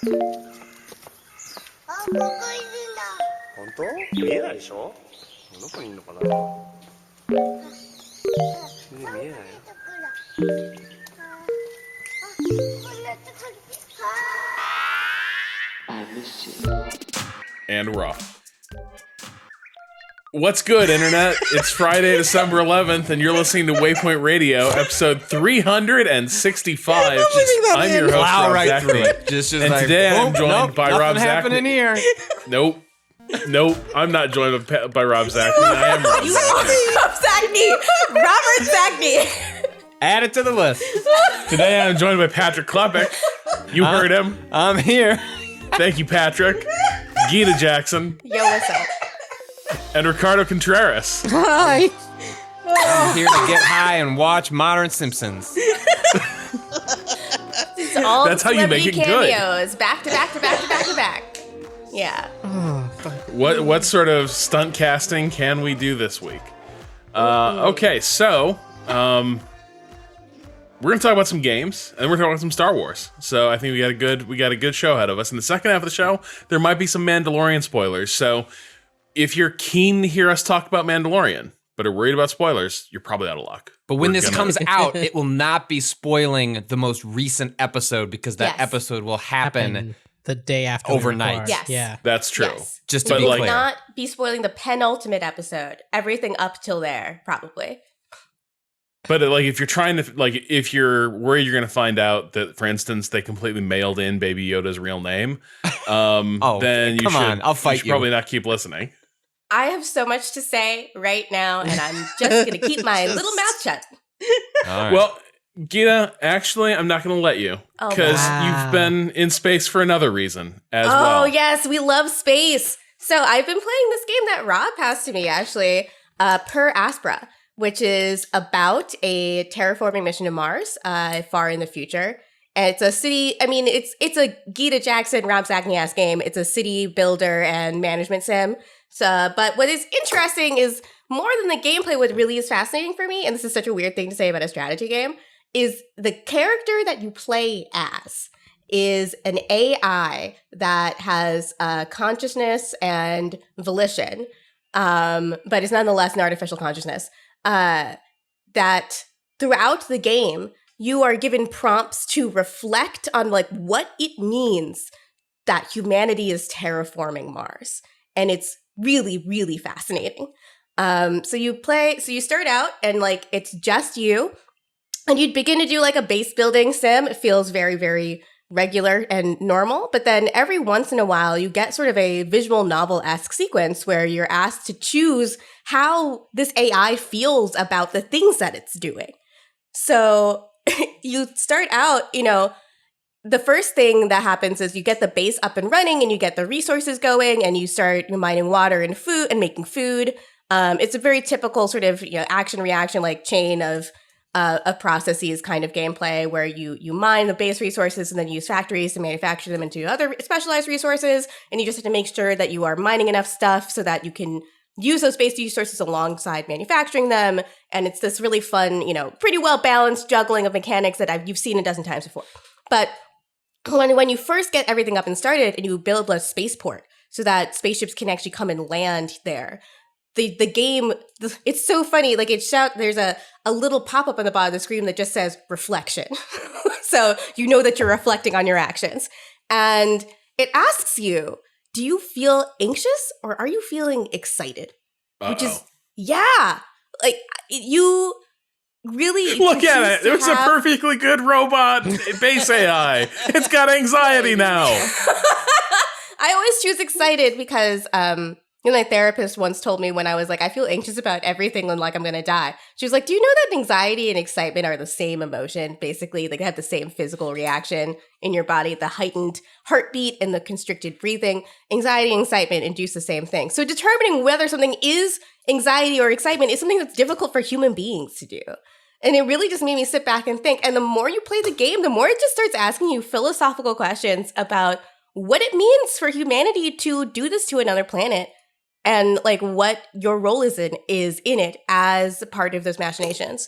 本当？見えないでしょ？どこにいるのかな？見えないよ。And we're off. What's good, Internet? It's Friday, December 11th, and you're listening to Waypoint Radio, episode 365. I'm your host, Plow Rob right Zachney. through it. Just And like, today I'm joined by Rob nothing happening Zachney. here. Nope, I'm not joined by Rob Zachney. I am Rob Zachney. Robert Zachney. Add it to the list. Today I'm joined by Patrick Klepek. You heard him. I'm here. Thank you, Patrick. Gita Jackson. Yo, what's up? And Ricardo Contreras. Hi. I'm here to get high and watch Modern Simpsons. It's all That's how you make it good. cameos, back to back to back to back to back. Yeah. What sort of stunt casting can we do this week? Okay, so we're gonna talk about some games, and we're gonna talk about some Star Wars. So I think we got a good show ahead of us. In the second half of the show, there might be some Mandalorian spoilers. So if you're keen to hear us talk about Mandalorian, but are worried about spoilers, you're probably out of luck. But when We're this gonna- comes out, it will not be spoiling the most recent episode because that Yes. episode will happen the day after overnight. we record. Yes. Yeah. That's true. Yes. just to But be like- clear. Not be spoiling the penultimate episode. Everything up till there, probably. But like, if you're trying to, like, if you're worried you're going to find out that, for instance, they completely mailed in Baby Yoda's real name, then you come should, on, I'll fight you. probably not keep listening. I have so much to say right now, and I'm just going to keep my little mouth shut. All right. Well, Gita, actually, I'm not going to let you Oh, because wow. you've been in space for another reason as Oh, well. yes, we love space. So I've been playing this game that Rob passed to me, actually, Per Aspera, which is about a terraforming mission to Mars far in the future. And it's a city, I mean, it's a Gita Jackson, Rob Zachney-ass game. It's a city builder and management sim. So, but what is interesting is more than the gameplay, what really is fascinating for me, and this is such a weird thing to say about a strategy game, is the character that you play as is an AI that has consciousness and volition, but is nonetheless an artificial consciousness. That throughout the game, you are given prompts to reflect on like what it means that humanity is terraforming Mars. And it's really, really fascinating. So you start out and like it's just you, and you'd begin to do like a base building sim. It feels very, very regular and normal. But then every once in a while, you get sort of a visual novel-esque sequence where you're asked to choose how this AI feels about the things that it's doing. So you start out, the first thing that happens is you get the base up and running and you get the resources going and you start mining water and food and making food. It's a very typical sort of action reaction like chain of processes kind of gameplay where you mine the base resources and then use factories to manufacture them into other specialized resources, and you just have to make sure that you are mining enough stuff so that you can use those base resources alongside manufacturing them. And it's this really fun, pretty well balanced juggling of mechanics that you've seen a dozen times before. But when you first get everything up and started and you build a spaceport so that spaceships can actually come and land there, the game, it's so funny. Like there's a little pop-up on the bottom of the screen that just says reflection. So you know that you're reflecting on your actions. And it asks you, do you feel anxious or are you feeling excited? Uh-oh. Which is, yeah. Like you really Look can at choose it. to It's a have- perfectly good robot base AI. It's got anxiety now. I always choose excited because my therapist once told me when I was like, I feel anxious about everything and like I'm gonna die. She was like, do you know that anxiety and excitement are the same emotion? Basically, they have the same physical reaction in your body, the heightened heartbeat and the constricted breathing. Anxiety and excitement induce the same thing. So determining whether something is anxiety or excitement is something that's difficult for human beings to do. And it really just made me sit back and think. And the more you play the game, the more it just starts asking you philosophical questions about what it means for humanity to do this to another planet and like what your role is in it as part of those machinations.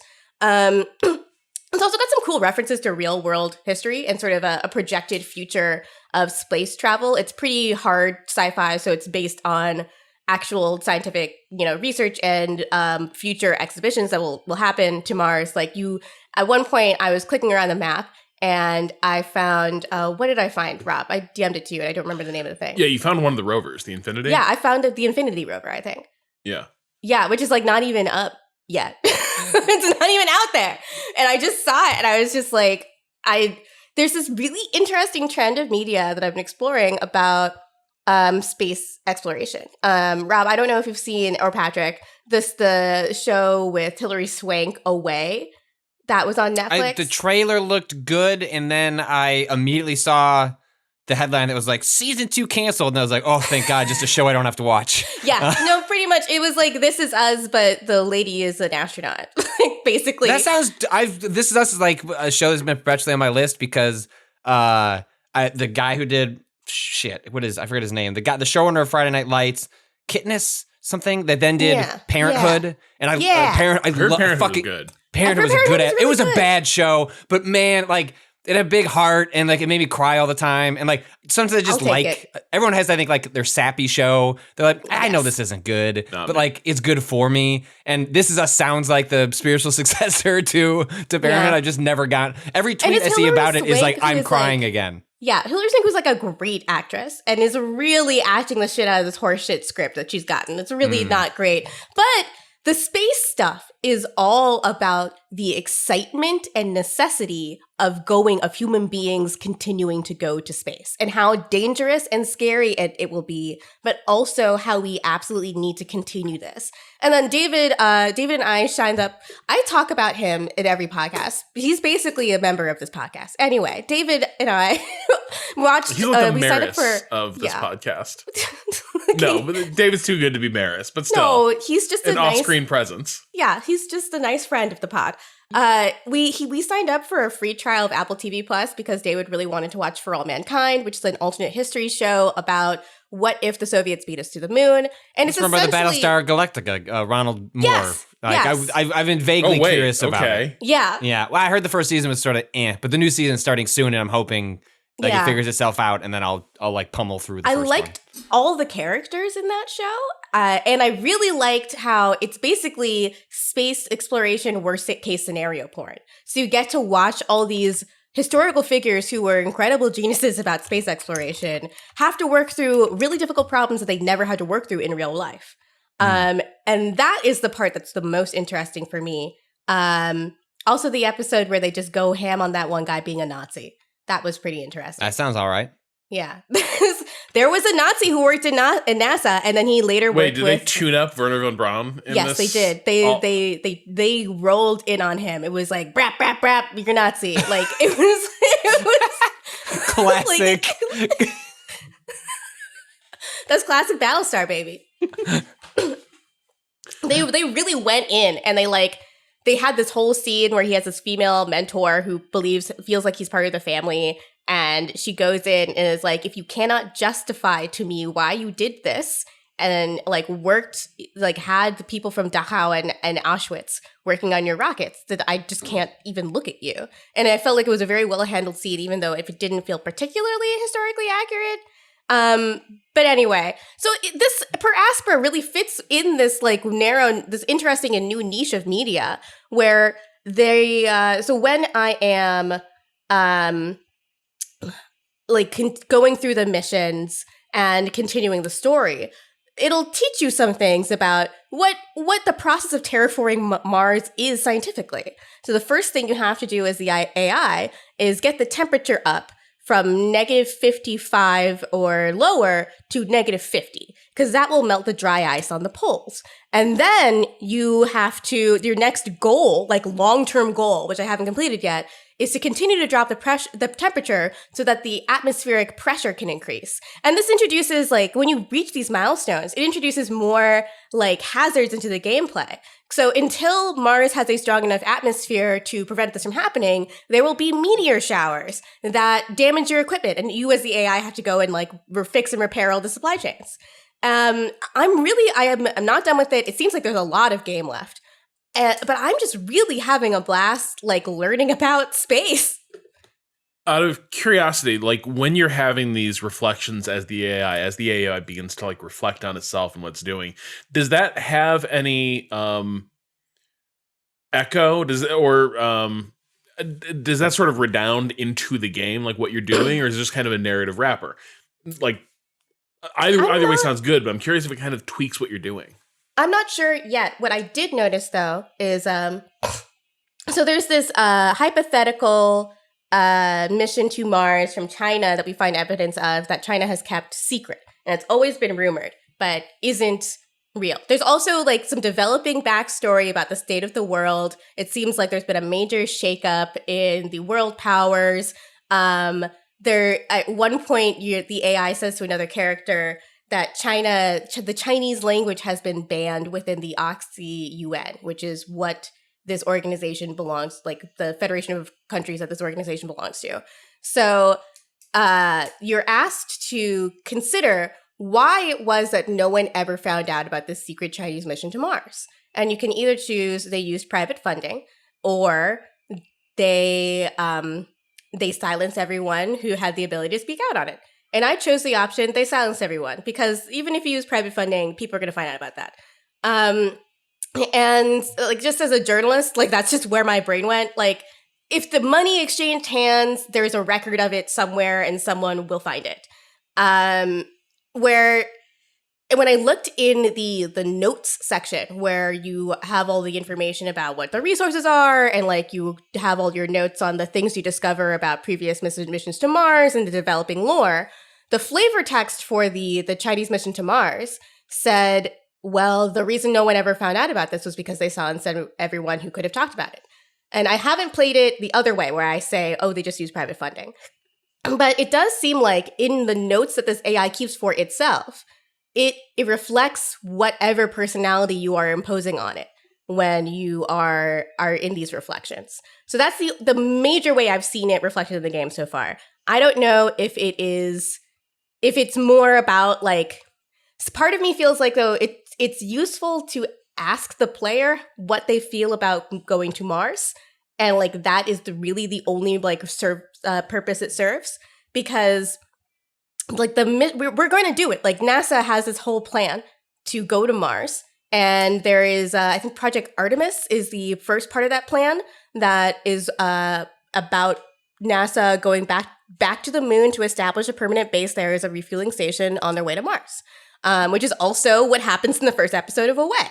It's also got some cool references to real world history and sort of a projected future of space travel. It's pretty hard sci-fi, so it's based on actual scientific, research and future exhibitions that will happen to Mars. Like at one point, I was clicking around the map and I found, what did I find, Rob? I DM'd it to you and I don't remember the name of the thing. Yeah, you found one of the rovers, the Infinity? Yeah, I found the Infinity rover, I think. Yeah. Yeah, which is like not even up yet. It's not even out there. And I just saw it and I was just like, there's this really interesting trend of media that I've been exploring about space exploration. Rob, I don't know if you've seen, or Patrick, the show with Hilary Swank, Away, that was on Netflix. The trailer looked good, and then I immediately saw the headline that was like, season 2 canceled, and I was like, oh, thank God, just a show I don't have to watch. Yeah, no, pretty much. It was like This Is Us, but the lady is an astronaut, like, basically. That sounds, This Is Us is like a show that's been perpetually on my list because the guy who did, I forget his name, the showrunner of Friday Night Lights, Kitness, something, that then did Parenthood, and I Parenthood love was good. Parenthood was a good really it was good. A bad show, but man, like, it had a big heart, and like it made me cry all the time. And like sometimes I just everyone has, I think, like their sappy show. They're like, I know this isn't good, but like it's good for me. And This Is Us sounds like the spiritual successor to Parenthood. Yeah. I just never got every tweet I see about it is like, I'm crying again. Yeah, Hilary Swank was like a great actress and is really acting the shit out of this horseshit script that she's gotten. It's really not great. But the space stuff is all about the excitement and necessity of human beings continuing to go to space and how dangerous and scary it will be, but also how we absolutely need to continue this. And then David and I shined up. I talk about him in every podcast. He's basically a member of this podcast. Anyway, David and I watched. He's like the we signed up Maris for of this podcast. No, but David's too good to be Maris, but still. No, he's just an off-screen presence. Yeah, he's just a nice friend of the pod. We signed up for a free trial of Apple TV Plus because David really wanted to watch For All Mankind, which is an alternate history show about what if the Soviets beat us to the moon. And it's remember the Battlestar Galactica, Ronald Moore. Yes, yes. I've been vaguely curious about it. Yeah. Yeah. Well, I heard the first season was sort of but the new season's starting soon, and I'm hoping it figures itself out, and then I'll like pummel through the first one. I liked all the characters in that show. And I really liked how it's basically space exploration worst case scenario porn. So you get to watch all these historical figures who were incredible geniuses about space exploration have to work through really difficult problems that they never had to work through in real life. And that is the part that's the most interesting for me. Also the episode where they just go ham on that one guy being a Nazi. That was pretty interesting. That sounds all right. Yeah. There was a Nazi who worked in NASA, and then he later worked with... Wait, did they tune up Werner von Braun in yes, this? They did. They rolled in on him. It was like, brap, brap, brap, you're Nazi. Like, it was classic. Like, that's classic Battlestar, baby. They really went in, and they had this whole scene where he has this female mentor who feels like he's part of the family. And she goes in and is like, if you cannot justify to me why you did this, and had the people from Dachau and Auschwitz working on your rockets, that I just can't even look at you. And I felt like it was a very well-handled scene, even though if it didn't feel particularly historically accurate. But anyway, so this Per Aspera really fits in this narrow, this interesting and new niche of media where they, so when I am, going through the missions and continuing the story, it'll teach you some things about what the process of terraforming Mars is scientifically. So the first thing you have to do as the AI is get the temperature up from -55 or lower to -50, because that will melt the dry ice on the poles. And then you have to, your next goal, long-term goal, which I haven't completed yet, is to continue to drop the temperature so that the atmospheric pressure can increase. And this introduces, when you reach these milestones, it introduces more, hazards into the gameplay. So until Mars has a strong enough atmosphere to prevent this from happening, there will be meteor showers that damage your equipment, and you as the AI have to go and, fix and repair all the supply chains. I'm not done with it. It seems like there's a lot of game left. But I'm just really having a blast, like, learning about space. Out of curiosity, like when you're having these reflections as the AI begins to like reflect on itself and what it's doing, does that have any echo? Does that sort of redound into the game, like what you're doing, or is it just kind of a narrative wrapper? Like either way sounds good, but I'm curious if it kind of tweaks what you're doing. I'm not sure yet. What I did notice though is so there's this hypothetical mission to Mars from China that we find evidence of that China has kept secret. And it's always been rumored, but isn't real. There's also like some developing backstory about the state of the world. It seems like there's been a major shakeup in the world powers. There at one point, the AI says to another character that the Chinese language has been banned within the Oxy UN, which is what this organization belongs, like the Federation of Countries that this organization belongs to. So you're asked to consider why it was that no one ever found out about this secret Chinese mission to Mars. And you can either choose they used private funding, or they silenced everyone who had the ability to speak out on it. And I chose the option they silenced everyone, because even if you use private funding, people are going to find out about that. And like, just as a journalist, like, that's just where my brain went. Like, if the money exchanged hands, there's a record of it somewhere and someone will find it. When I looked in the notes section where you have all the information about what the resources are, and like you have all your notes on the things you discover about previous missions to Mars and the developing lore, the flavor text for the Chinese mission to Mars said, well, the reason no one ever found out about this was because they silenced everyone who could have talked about it. And I haven't played it the other way where I say, oh, they just use private funding. But it does seem like in the notes that this AI keeps for itself, it reflects whatever personality you are imposing on it when you are in these reflections. So that's the major way I've seen it reflected in the game so far. I don't know if it's more about, like, part of me feels like, though, it's useful to ask the player what they feel about going to Mars, and like that is really the only like purpose it serves, because like we're going to do it. Like, NASA has this whole plan to go to Mars, and there is I think Project Artemis is the first part of that plan that is about NASA going back to the moon to establish a permanent base there as a refueling station on their way to Mars. Which is also what happens in the first episode of Away,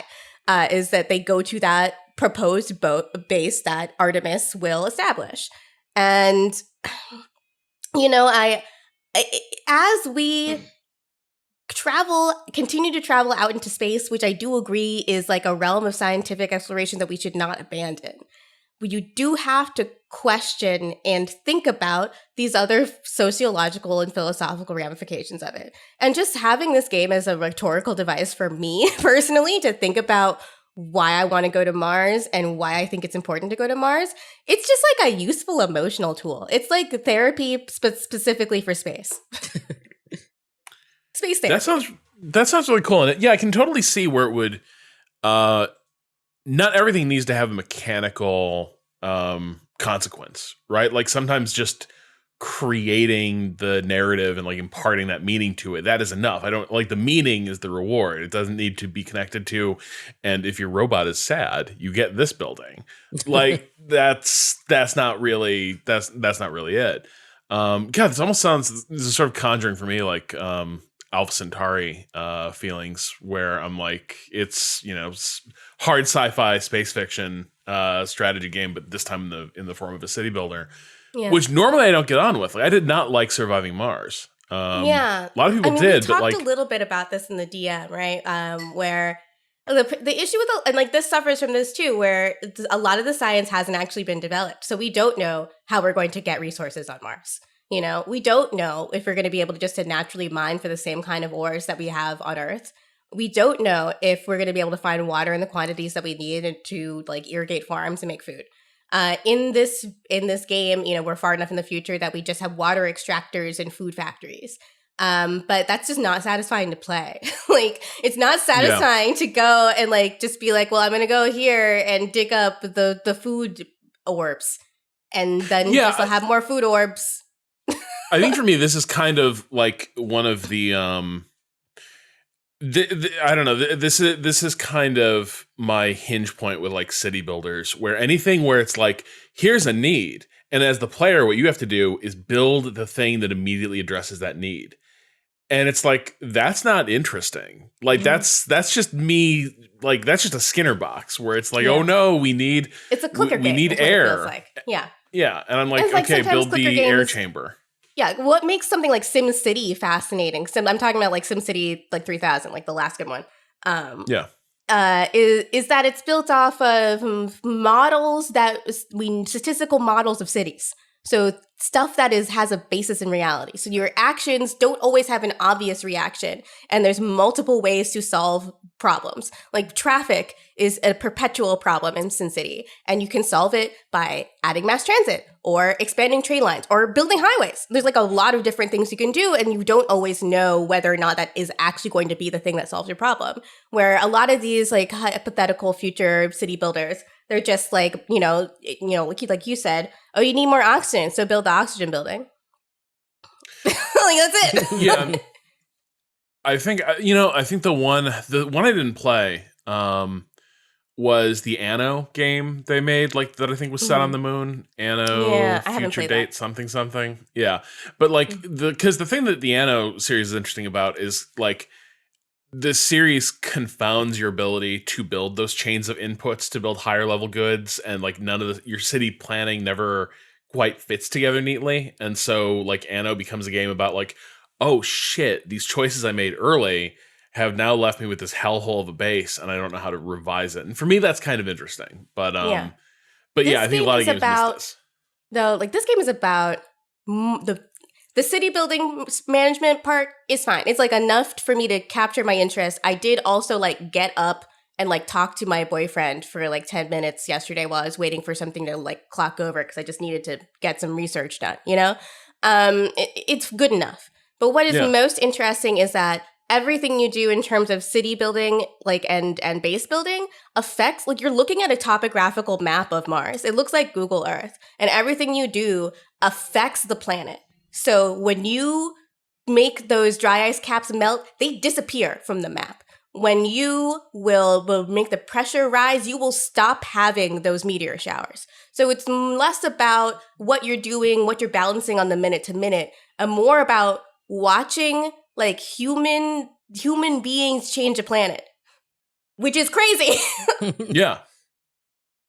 is that they go to that proposed base that Artemis will establish. And, you know, as we continue to travel out into space, which I do agree is like a realm of scientific exploration that we should not abandon, you do have to question and think about these other sociological and philosophical ramifications of it. And just having this game as a rhetorical device for me personally to think about why I want to go to Mars and why I think it's important to go to Mars, it's just like a useful emotional tool. It's like therapy specifically for space. Space therapy. That sounds really cool. And yeah, I can totally see where it would not everything needs to have a mechanical consequence, right? Like sometimes just creating the narrative and like imparting that meaning to it, that is enough. I don't like the meaning is the reward. It doesn't need to be connected to, and if your robot is sad, you get this building. Like that's not really it. God, this almost sounds, this is sort of conjuring for me like Alpha Centauri feelings, where I'm like, it's, you know, hard sci-fi space fiction strategy game, but this time in the form of a city builder, which normally I don't get on with. Like, I did not like Surviving Mars. A lot of people did, we but like talked a little bit about this in the DM, right? Where the issue with and like this suffers from this too, where a lot of the science hasn't actually been developed, so we don't know how we're going to get resources on Mars. You know, we don't know if we're going to be able to just naturally mine for the same kind of ores that we have on Earth. We don't know if we're going to be able to find water in the quantities that we need to like irrigate farms and make food. In this game, you know, we're far enough in the future that we just have water extractors and food factories. But that's just not satisfying to play. Like, it's not satisfying to go and like just be like, well, I'm gonna go here and dig up the food orbs, and then just have more food orbs. I think for me, this is kind of like one of the I don't know. This is kind of my hinge point with like city builders, where anything where it's like, here's a need, and as the player, what you have to do is build the thing that immediately addresses that need. And it's like, that's not interesting. Like that's just me. Like that's just a Skinner box where it's like, oh no, we need it's a clicker game. We need air. Like. Yeah. Yeah, and I'm like, okay, build the air chamber. Yeah, what makes something like SimCity fascinating? I'm talking about like SimCity like 3000, like the last good one. Is that it's built off of models statistical models of cities. So stuff that has a basis in reality. So your actions don't always have an obvious reaction, and there's multiple ways to solve problems. Like traffic is a perpetual problem in SimCity, and you can solve it by adding mass transit or expanding train lines or building highways. There's like a lot of different things you can do, and you don't always know whether or not that is actually going to be the thing that solves your problem. Where a lot of these like hypothetical future city builders, they're just like, like you said, oh, you need more oxygen, so build the oxygen building. Like that's it. Yeah. I think the one I didn't play was the Anno game they made, like that I think was set on the moon. Anno future date something. Yeah. But like because the thing that the Anno series is interesting about is like the series confounds your ability to build those chains of inputs to build higher level goods, and like none of your city planning never quite fits together neatly. And so like Anno becomes a game about like, oh shit, these choices I made early have now left me with this hellhole of a base, and I don't know how to revise it. And for me, that's kind of interesting. But I think a lot of games miss this. Though, like this game is about the city building management part is fine. It's like enough for me to capture my interest. I did also like get up and like talk to my boyfriend for like 10 minutes yesterday while I was waiting for something to like clock over because I just needed to get some research done, it's good enough. But what is most interesting is that everything you do in terms of city building, like and base building affects, like you're looking at a topographical map of Mars. It looks like Google Earth, and everything you do affects the planet. So when you make those dry ice caps melt, they disappear from the map. When you will make the pressure rise, you will stop having those meteor showers. So it's less about what you're doing, what you're balancing on the minute to minute, and more about watching like human beings change a planet, which is crazy. Yeah.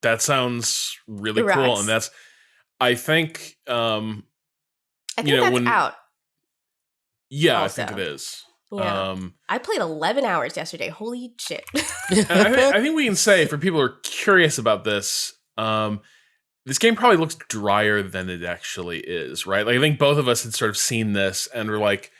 That sounds really cool. And that's, I think, I think that's out. Yeah, also. I think it is. Yeah. I played 11 hours yesterday. Holy shit. I think we can say, for people who are curious about this, this game probably looks drier than it actually is, right? Like I think both of us had sort of seen this and we're like,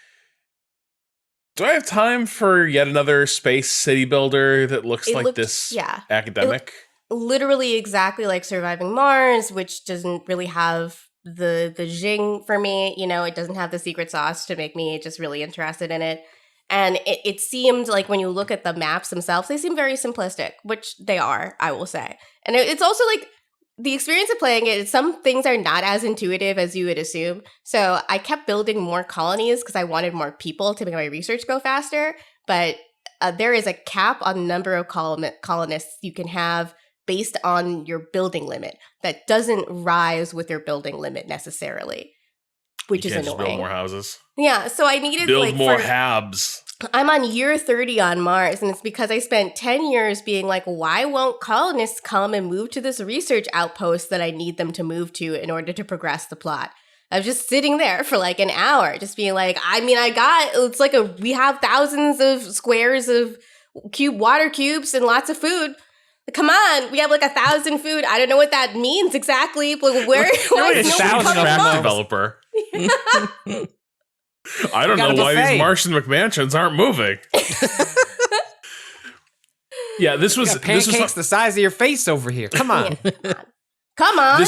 do I have time for yet another space city builder that looks this academic? Literally exactly like Surviving Mars, which doesn't really have the zing for me. It doesn't have the secret sauce to make me just really interested in it. And it seemed like when you look at the maps themselves, they seem very simplistic, which they are, I will say. And it's also like the experience of playing it, some things are not as intuitive as you would assume. So I kept building more colonies because I wanted more people to make my research go faster. But there is a cap on the number of colonists you can have based on your building limit that doesn't rise with your building limit necessarily, which is annoying. Just build more houses. Yeah, so I needed build more habs. I'm on year 30 on Mars, and it's because I spent 10 years being like, why won't colonists come and move to this research outpost that I need them to move to in order to progress the plot? I was just sitting there for like an hour, just being like, we have thousands of squares of water cubes and lots of food. Come on, we have like 1,000 food. I don't know what that means exactly. But where is a track developer? I don't know why these Martian McMansions aren't moving. Yeah, this was pancakes the size of your face over here. Come on, come on.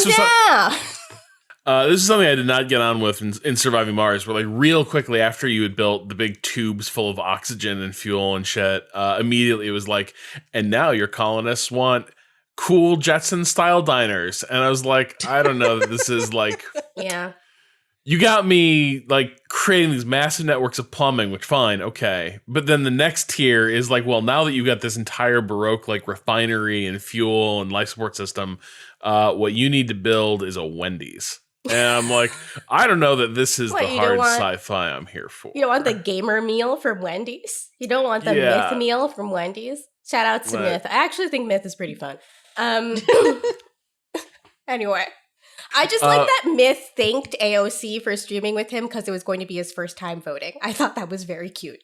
This is something I did not get on with in Surviving Mars, where like real quickly after you had built the big tubes full of oxygen and fuel and shit, immediately it was like, and now your colonists want cool Jetson style diners. And I was like, I don't know that this is like, Yeah. you got me like creating these massive networks of plumbing, which fine, okay. But then the next tier is like, well, now that you've got this entire Baroque like refinery and fuel and life support system, what you need to build is a Wendy's. And I'm like, I don't know that this is the hard sci-fi I'm here for. You don't want the gamer meal from Wendy's? You don't want the myth meal from Wendy's? Shout out to Myth. I actually think Myth is pretty fun. Anyway, I just like that Myth thanked AOC for streaming with him because it was going to be his first time voting. I thought that was very cute.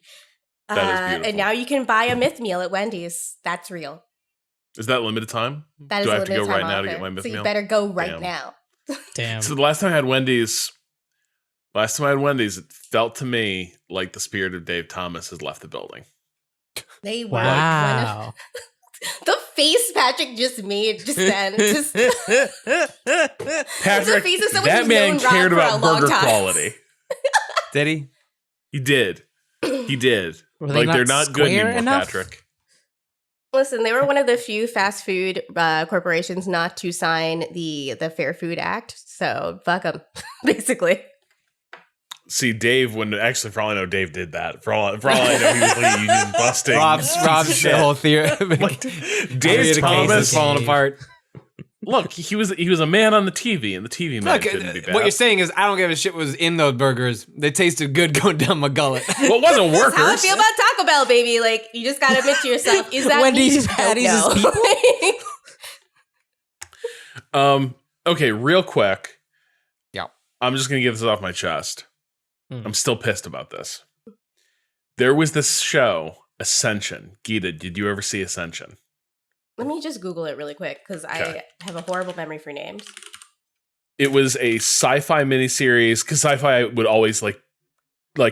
That is beautiful. And now you can buy a Myth meal at Wendy's. That's real. Is that limited time? That is Do I have to go limited right time now offer. to get my Myth So meal? you better go right now. Damn. So the last time I had Wendy's, it felt to me like the spirit of Dave Thomas has left the building. They were Wow. the face Patrick just made just then. Just, Patrick, face of someone that who's man known Rob cared for about a long burger time. quality. Did he? He did. He did. Were they Like, they're not not good square anymore, enough? Patrick. Listen, they were one of the few fast food corporations not to sign the Fair Food Act. So fuck them, basically. See, Dave wouldn't actually. For all I know, Dave did that. For all I know, he was like union busting. Rob's whole theory. Dave Thomas is falling apart. Look, he was a man on the TV, and the TV man Look, couldn't be bad. what you're saying is I don't give a shit what was in those burgers. They tasted good going down my gullet. Well, it wasn't That's how I workers. feel about Taco Bell, baby. Like, you just gotta admit to yourself, is that Wendy's meat? patties is No. Okay, real quick. Yeah. I'm just gonna get this off my chest. Hmm. I'm still pissed about this. There was this show, Ascension. Gita, did you ever see Ascension? Let me just Google it really quick because I have a horrible memory for names. It was a sci-fi miniseries because sci-fi would always like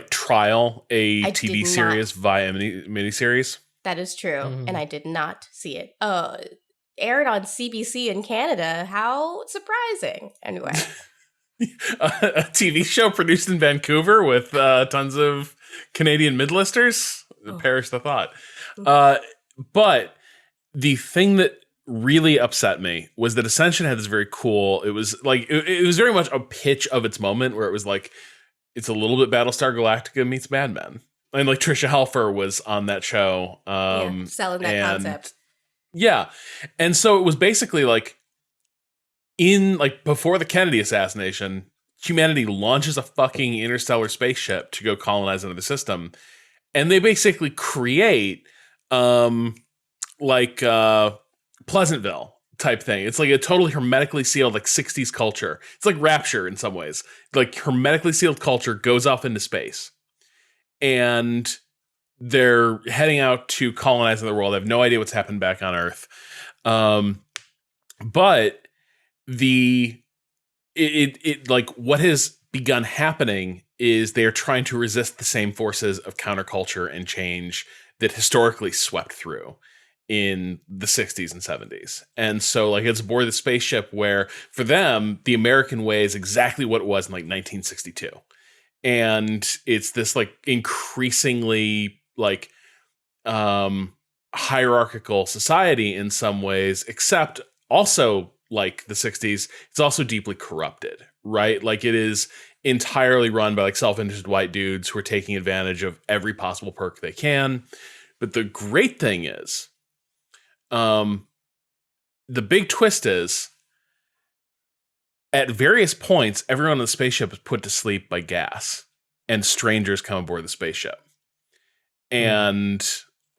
trial a I TV did series via miniseries. That is true, Mhm. and I did not see it. Aired on CBC in Canada. How surprising. Anyway, A TV show produced in Vancouver with tons of Canadian midlisters. Perish the thought. But the thing that really upset me was that Ascension had this very cool. It was like it was very much a pitch of its moment, where it was like it's a little bit Battlestar Galactica meets Mad Men, and like Trisha Helfer was on that show, selling that concept. Yeah, and so it was basically like in like before the Kennedy assassination, humanity launches a fucking interstellar spaceship to go colonize another system, and they basically create Pleasantville type thing. It's like a totally hermetically sealed like 60s culture. It's like Rapture in some ways. Like hermetically sealed culture goes off into space. And they're heading out to colonize the world. They have no idea what's happened back on Earth. But like what has begun happening is they are trying to resist the same forces of counterculture and change that historically swept through in the 60s and 70s. And so like it's aboard the spaceship where for them, the American way is exactly what it was in like 1962. And it's this like increasingly like hierarchical society in some ways, except also like the 60s, it's also deeply corrupted, right? Like it is entirely run by like self-interested white dudes who are taking advantage of every possible perk they can. But the great thing is, the big twist is at various points, everyone on the spaceship is put to sleep by gas and strangers come aboard the spaceship. And,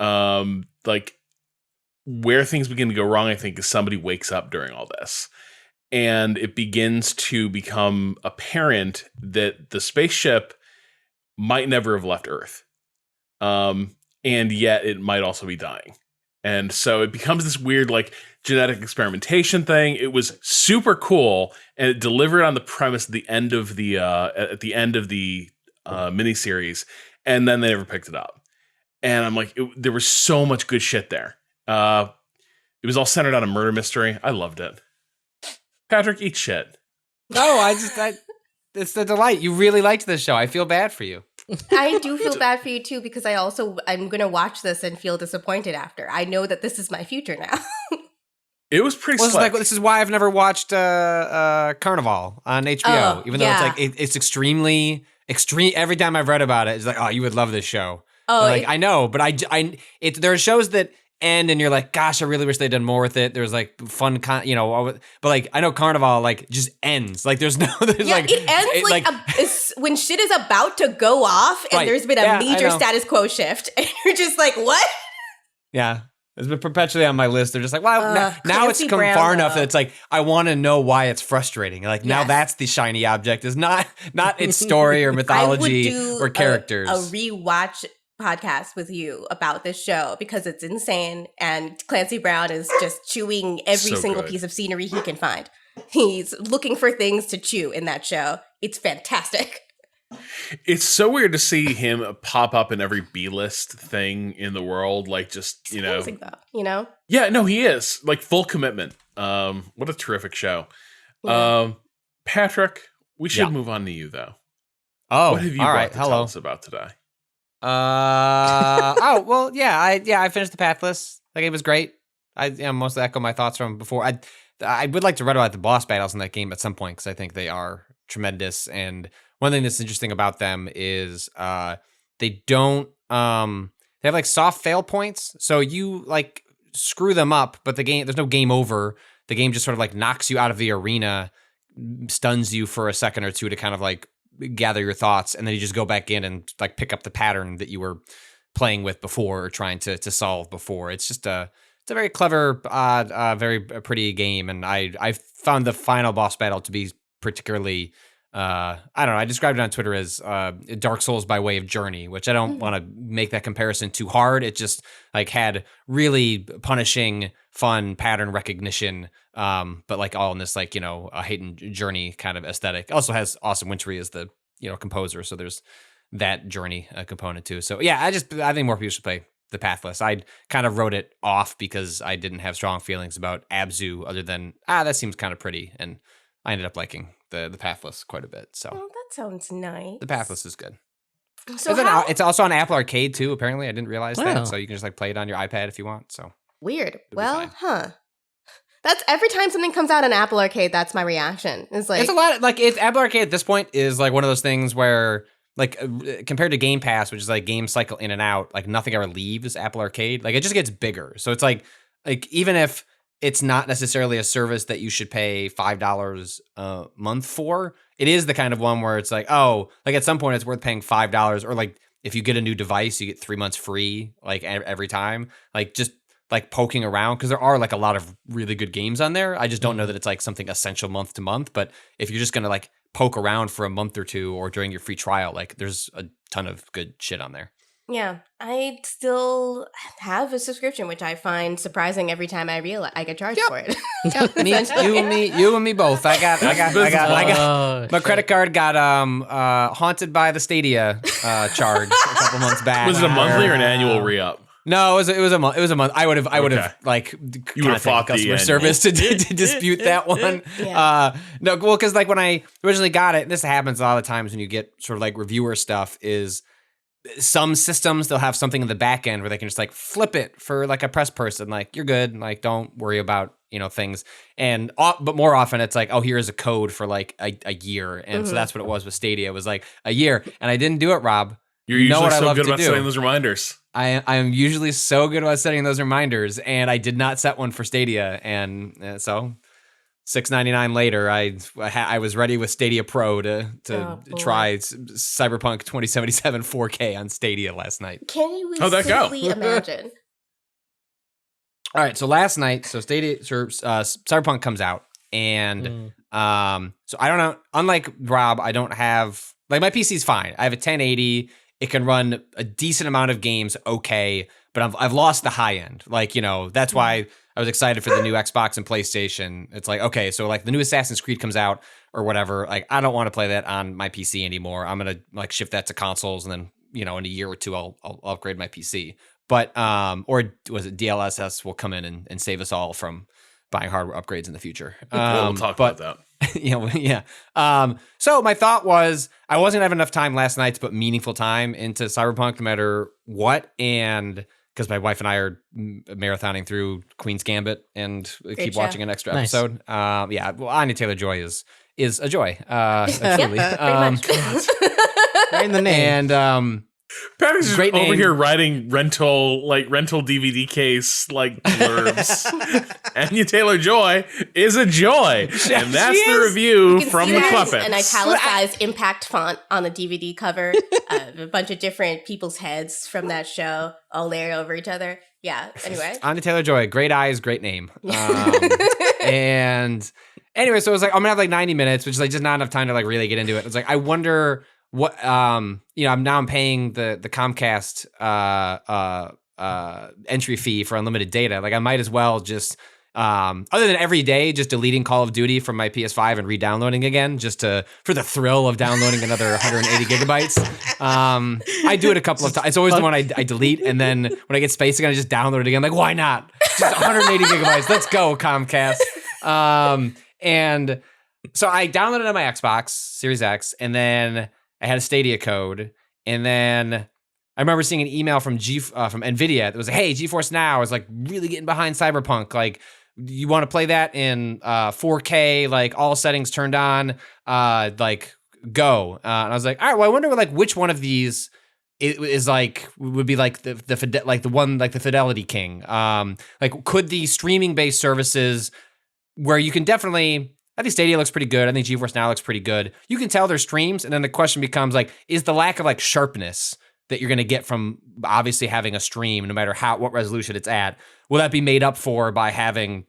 like where things begin to go wrong, I think, is somebody wakes up during all this and it begins to become apparent that the spaceship might never have left Earth. And yet it might also be dying. And so it becomes this weird, like, genetic experimentation thing. It was super cool, and it delivered on the premise at the end of the miniseries, and then they never picked it up. And I'm like, there was so much good shit there. It was all centered on a murder mystery. I loved it. Patrick, eat shit. No, it's the delight. You really liked this show. I feel bad for you. I do feel bad for you too because I'm going to watch this and feel disappointed after. I know that this is my future now. It was pretty Well, slick. this is why I've never watched Carnival on HBO, even though it's like it's extremely extreme. Every time I've read about it, it's like, oh, you would love this show. Oh, And, like I know, but there are shows that end and you're like, gosh, I really wish they'd done more with it. There's like fun, but like I know Carnival like just ends. Like there's like it ends when shit is about to go off and Right. there's been a Yeah, I major know. status quo shift, and you're just like, what? Yeah. It's been perpetually on my list. They're just like, well, now it's Clancy come Brown, far enough though. that it's like, I want to know why it's frustrating. Like now Yes. that's the shiny object is not its story or mythology I would do or characters. a rewatch podcast with you about this show because it's insane, and Clancy Brown is just chewing every So single good. piece of scenery he can find. He's looking for things to chew in that show. It's fantastic. It's so weird to see him pop up in every B-list thing in the world. Like just, It's amazing, though, you know? Yeah, no, he is. Like full commitment. What a terrific show. Yeah. Patrick, we should Yeah. move on to you though. Oh, What have you all got right. to tell Hello. us about today? Oh, well, yeah, I finished the Pathless. That game was great. I mostly echo my thoughts from before. I would like to read about the boss battles in that game at some point because I think they are tremendous. And one thing that's interesting about them is they don't they have like soft fail points. So you like screw them up, but there's no game over. The game just sort of like knocks you out of the arena, stuns you for a second or two to kind of like gather your thoughts, and then you just go back in and like pick up the pattern that you were playing with before or trying to solve before. It's just it's a very clever, very pretty game, and I found the final boss battle to be particularly I don't know. I described it on Twitter as Dark Souls by way of Journey, which I don't want to make that comparison too hard. It just like had really punishing, fun pattern recognition, but like all in this like a Hayden Journey kind of aesthetic. It also has Awesome Wintry as the composer, so there's that Journey component too. So yeah, I think more people should play the Pathless. I kind of wrote it off because I didn't have strong feelings about Abzu, other than that seems kind of pretty, and I ended up liking the Pathless quite a bit. So Oh, that sounds nice. the Pathless is good. So how It's also on Apple Arcade too. Apparently, I didn't realize Wow. that. So you can just like play it on your iPad if you want. So weird. be Well, fine. That's every time something comes out on Apple Arcade, that's my reaction. It's like it's a lot. Like Apple Arcade at this point is like one of those things where like compared to Game Pass, which is like game cycle in and out, like nothing ever leaves Apple Arcade. Like it just gets bigger. So it's like even if it's not necessarily a service that you should pay $5 a month for, it is the kind of one where it's like, oh, like at some point it's worth paying $5, or like if you get a new device, you get 3 months free, like every time. Like just like poking around, because there are like a lot of really good games on there. I just don't know that it's like something essential month to month. But if you're just gonna like poke around for a month or two or during your free trial, like there's a ton of good shit on there. yeah, I still have a subscription, which I find surprising every time I realize I get charged for it. You and me both. I got Oh, my credit card got haunted by the Stadia charge a couple months back. Was it a monthly or an annual re-up? No, it was a month. It was a month. I would have Okay. like You would have contacted fought the customer annual. service to dispute that one. Yeah. No, well, because like when I originally got it, this happens a lot of times when you get sort of like reviewer stuff. Is some systems they'll have something in the back end where they can just like flip it for like a press person, like you're good, like don't worry about things. And but more often it's like, oh, here's a code for like a year, and so that's what it was with Stadia. It was like a year, and I didn't do it, Rob. You're You know usually what I so love good to about do. setting those reminders. I am usually so good about setting those reminders, and I did not set one for Stadia, and so $6.99 later, I was ready with Stadia Pro to Oh, boy. try Cyberpunk 2077 4K on Stadia last night. Can you How'd that go? simply imagine? All right, so last night, Cyberpunk comes out, and so I don't know. Unlike Rob, I don't have like my PC's fine. I have a 1080. It can run a decent amount of games, okay, but I've lost the high end. Like that's why I was excited for the new Xbox and PlayStation. It's like, okay, so like the new Assassin's Creed comes out or whatever. Like I don't want to play that on my PC anymore. I'm gonna like shift that to consoles, and then in a year or two I'll upgrade my PC. But or was it DLSS will come in and save us all from buying hardware upgrades in the future. We'll talk about that. Yeah. So my thought was I wasn't having enough time last night to put meaningful time into Cyberpunk no matter what. And because my wife and I are marathoning through Queen's Gambit and keep watching an extra episode. Yeah. Well, Anya Taylor-Joy is a joy. Truly. Pretty much. Right in the name. And Patrick's just great over name. here writing rental DVD case like blurbs. Anya Taylor-Joy is a joy, and that's the review You can from see the that Puppets. an italicized impact font on the DVD cover. A bunch of different people's heads from that show all layered over each other. Yeah. Anyway. Anya Taylor-Joy, great eyes, great name. And anyway, so it was like I'm gonna have like 90 minutes, which is like just not enough time to like really get into it. It's like I wonder what I'm paying the Comcast entry fee for unlimited data. Like I might as well just other than every day just deleting Call of Duty from my PS5 and re-downloading again just for the thrill of downloading another 180 gigabytes. I do it a couple of times. It's always the one I delete, and then when I get space again I just download it again. Like why not? Just 180 gigabytes. Let's go, Comcast. And so I downloaded it on my Xbox Series X, and then I had a Stadia code, and then I remember seeing an email from NVIDIA that was like, hey, GeForce Now is like really getting behind Cyberpunk. Like, you want to play that in 4K, like all settings turned on, like go. And I was like, all right, well, I wonder like which one of these is like would be like the Fidelity King. Like, could the streaming based services where you can definitely. I think Stadia looks pretty good. I think GeForce Now looks pretty good. You can tell their streams, and then the question becomes like, is the lack of like sharpness that you're going to get from obviously having a stream, no matter what resolution it's at, will that be made up for by having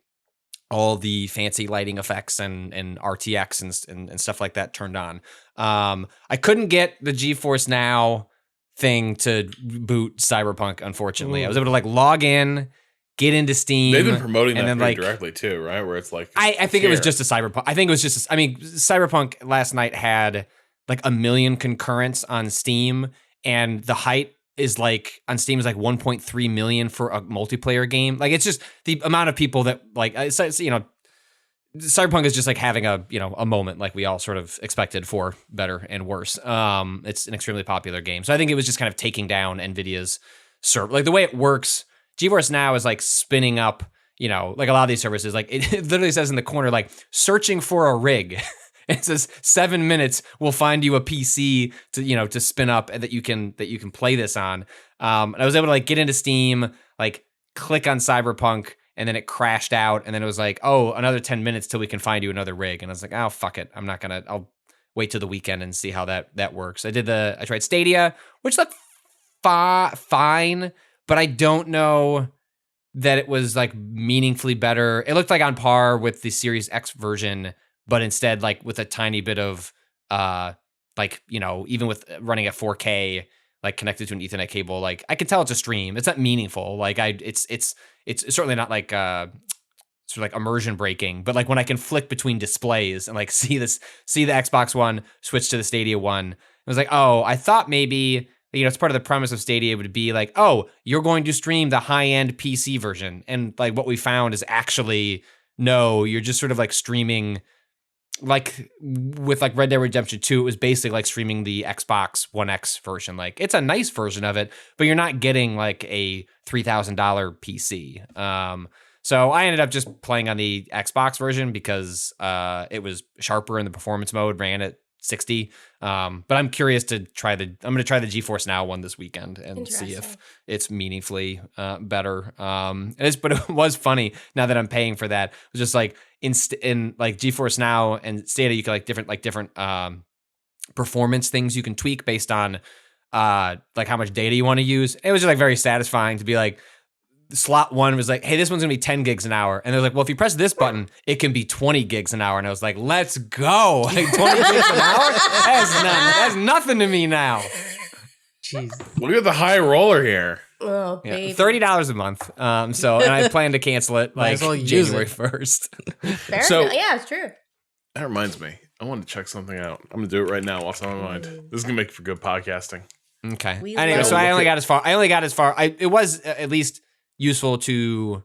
all the fancy lighting effects and RTX and stuff like that turned on? I couldn't get the GeForce Now thing to boot Cyberpunk, unfortunately. I was able to like log in, get into Steam. They've been promoting that then, pretty like, directly too, right? Where it's like I think it was just a Cyberpunk. I think it was just. Cyberpunk last night had like 1 million concurrents on Steam, and the height is like on Steam is like 1.3 million for a multiplayer game. Like it's just the amount of people that like Cyberpunk is just like having a moment like we all sort of expected for better and worse. It's an extremely popular game, so I think it was just kind of taking down NVIDIA's server. Like the way it works. GeForce Now is like spinning up, like a lot of these services, like it literally says in the corner, like searching for a rig. It says 7 minutes will find you a PC to spin up that you can play this on. And I was able to like get into Steam, like click on Cyberpunk, and then it crashed out. And then it was like, oh, another 10 minutes till we can find you another rig. And I was like, oh, fuck it. I'll wait till the weekend and see how that works. I tried Stadia, which looked fine. But I don't know that it was like meaningfully better. It looked like on par with the Series X version, but instead like with a tiny bit of even with running at 4K, like connected to an Ethernet cable, like I can tell it's a stream. It's not meaningful. Like it's certainly not like sort of like immersion breaking, but like when I can flick between displays and like see the Xbox One switch to the Stadia one, it was like, oh, I thought maybe. It's part of the premise of Stadia would be like, oh, you're going to stream the high-end PC version. And like what we found is actually, no, you're just sort of like streaming, like with like Red Dead Redemption 2, it was basically like streaming the Xbox One X version. Like it's a nice version of it, but you're not getting like a $3,000 PC. So I ended up just playing on the Xbox version because it was sharper in the performance mode, ran at 60. But I'm curious to I'm going to try the GeForce Now one this weekend and see if it's meaningfully better. But it was funny now that I'm paying for that. It was just like in like GeForce Now and Stadia, you can like different performance things you can tweak based on like how much data you want to use. It was just like very satisfying to be like, slot one was like, hey, this one's gonna be 10 gigs an hour. And they're like, well, if you press this button, it can be 20 gigs an hour. And I was like, let's go. Like 20 gigs an hour? That's nothing to me now. Jeez. Look at the high roller here. Oh, baby. $30 a month. And I plan to cancel it like January 1st. Fair enough. Yeah, it's true. That reminds me. I want to check something out. I'm going to do it right now while it's on my mind. This is going to make for good podcasting. Okay. We Anyway, love so I only got as far. It was at least useful to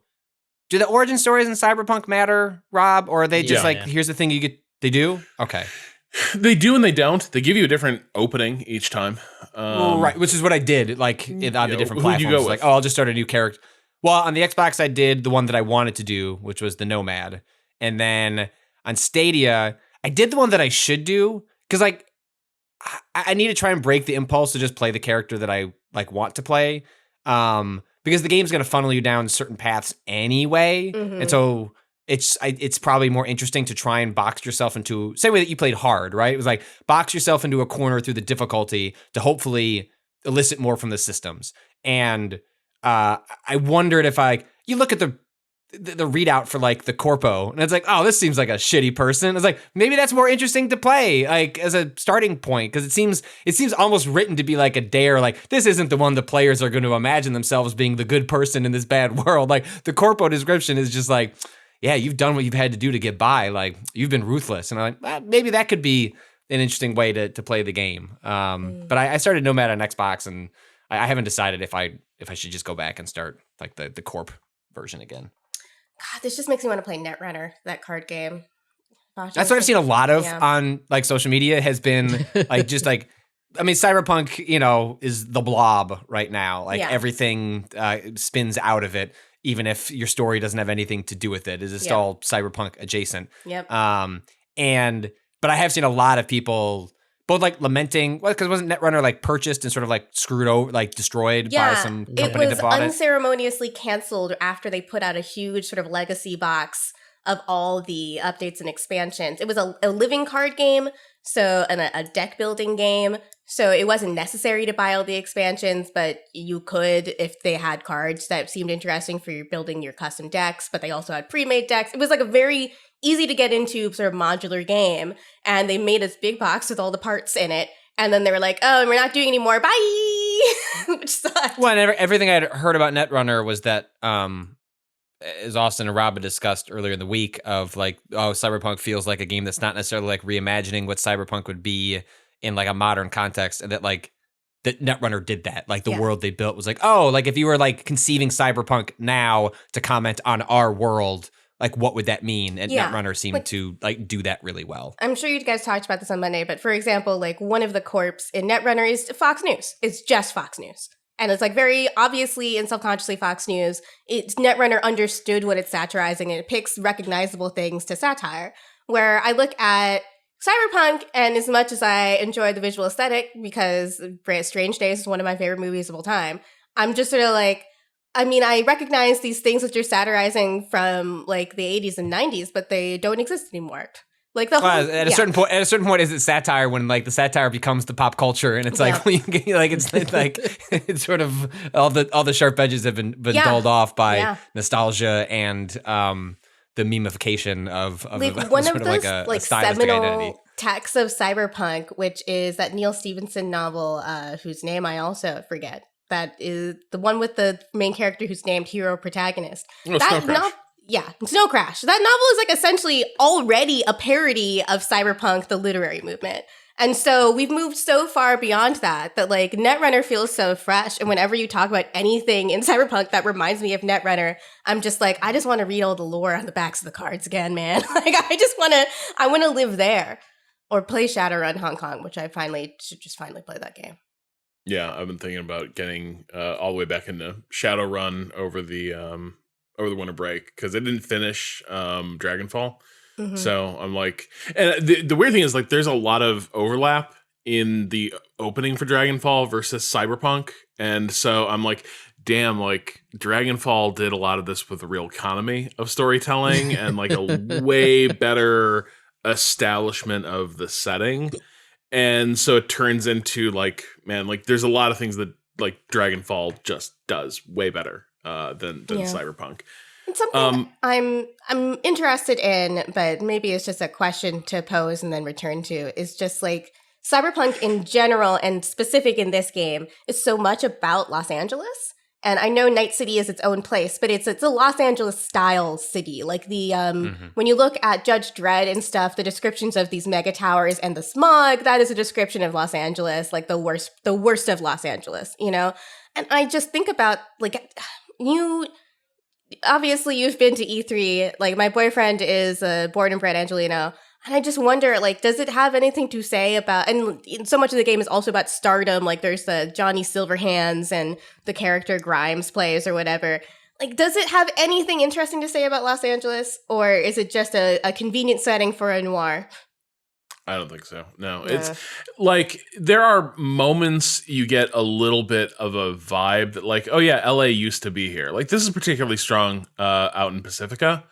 Do the origin stories in Cyberpunk matter, Rob? Or are they just here's the thing you get? They do? Okay. They do and they don't. They give you a different opening each time. Right, which is what I did, on the different platforms. You go with? Like, I'll just start a new character. Well, on the Xbox, I did the one that I wanted to do, which was the Nomad. And then on Stadia, I did the one that I should do, because, like, I need to try and break the impulse to just play the character that I, like, want to play. Because the game's going to funnel you down certain paths anyway. Mm-hmm. And so it's probably more interesting to try and box yourself into, same way that you played hard, right? It was like box yourself into a corner through the difficulty to hopefully elicit more from the systems. And I wondered if you look at the readout for like the corpo, and it's like, oh, this seems like a shitty person. It's like, maybe that's more interesting to play, like, as a starting point, because it seems almost written to be like a dare, like, this isn't the one the players are going to imagine themselves being the good person in this bad world. Like, the corpo description is just like, yeah, you've done what you've had to do to get by, like, you've been ruthless. And I'm like, well, maybe that could be an interesting way to play the game. But I started Nomad on Xbox, and I haven't decided if I should just go back and start like the corp version again. God, this just makes me want to play Netrunner, that card game. Gosh, that's what I've seen a lot of on like social media, has been like, just like, I mean, Cyberpunk, is the blob right now. Like, everything spins out of it, even if your story doesn't have anything to do with it. It's just all Cyberpunk adjacent. Yep. But I have seen a lot of people both like lamenting, because wasn't Netrunner like purchased and sort of like screwed over, like destroyed by some company that bought it? It was unceremoniously canceled after they put out a huge sort of legacy box of all the updates and expansions. It was a living card game, and a deck building game. So it wasn't necessary to buy all the expansions, but you could if they had cards that seemed interesting for your building your custom decks, but they also had pre-made decks. It was like a very easy to get into sort of modular game, and they made this big box with all the parts in it, and then they were like, oh, and we're not doing anymore, bye! Which sucked. Well, and everything I had heard about Netrunner was that, as Austin and Rob had discussed earlier in the week, of like, oh, Cyberpunk feels like a game that's not necessarily like reimagining what Cyberpunk would be in like a modern context, and that like that Netrunner did that. Like, the world they built was like, oh, like if you were like conceiving Cyberpunk now to comment on our world, like, what would that mean? And Netrunner seemed to like do that really well. I'm sure you guys talked about this on Monday, but for example, like, one of the corps in Netrunner is Fox News. It's just Fox News. And it's like very obviously and subconsciously Fox News. Netrunner understood what it's satirizing, and it picks recognizable things to satire. Where I look at Cyberpunk, and as much as I enjoy the visual aesthetic, because Strange Days is one of my favorite movies of all time, I'm just sort of like, I mean, I recognize these things that you're satirizing from like the 80s and 90s, but they don't exist anymore. Like the whole, at a certain point, is it satire when like the satire becomes the pop culture, and it's like, like it's like it's sort of all the sharp edges have been dulled off by nostalgia and the memification of like one of those like seminal texts of Cyberpunk, which is that Neil Stephenson novel, whose name I also forget. That is the one with the main character who's named hero protagonist. Oh, Snow Crash. Snow Crash. That novel is like essentially already a parody of Cyberpunk, the literary movement. And so we've moved so far beyond that like Netrunner feels so fresh. And whenever you talk about anything in Cyberpunk that reminds me of Netrunner, I'm just like, I just want to read all the lore on the backs of the cards again, man. Like, I want to live there. Or play Shadowrun Hong Kong, which I should just finally play that game. Yeah, I've been thinking about getting all the way back into Shadowrun over the winter break, because I didn't finish Dragonfall. Mm-hmm. So I'm like, and the weird thing is, like, there's a lot of overlap in the opening for Dragonfall versus Cyberpunk, and so I'm like, damn, like Dragonfall did a lot of this with a real economy of storytelling and like a way better establishment of the setting. And so it turns into like, man, like there's a lot of things that like Dragonfall just does way better than Cyberpunk. It's something I'm interested in, but maybe it's just a question to pose and then return to, is just like Cyberpunk in general, and specific in this game, is so much about Los Angeles. And I know Night City is its own place, but it's a Los Angeles style city. Like the when you look at Judge Dredd and stuff, the descriptions of these mega towers and the smog, that is a description of Los Angeles, like the worst of Los Angeles, you know? And I just think about like obviously you've been to E3. Like, my boyfriend is born and bred Angelino. And I just wonder, like, does it have anything to say about, and so much of the game is also about stardom, like there's the Johnny Silverhands and the character Grimes plays or whatever. Like, does it have anything interesting to say about Los Angeles? Or is it just a convenient setting for a noir? I don't think so. No, it's like there are moments you get a little bit of a vibe that like, oh yeah, LA used to be here. Like this is particularly strong out in Pacifica,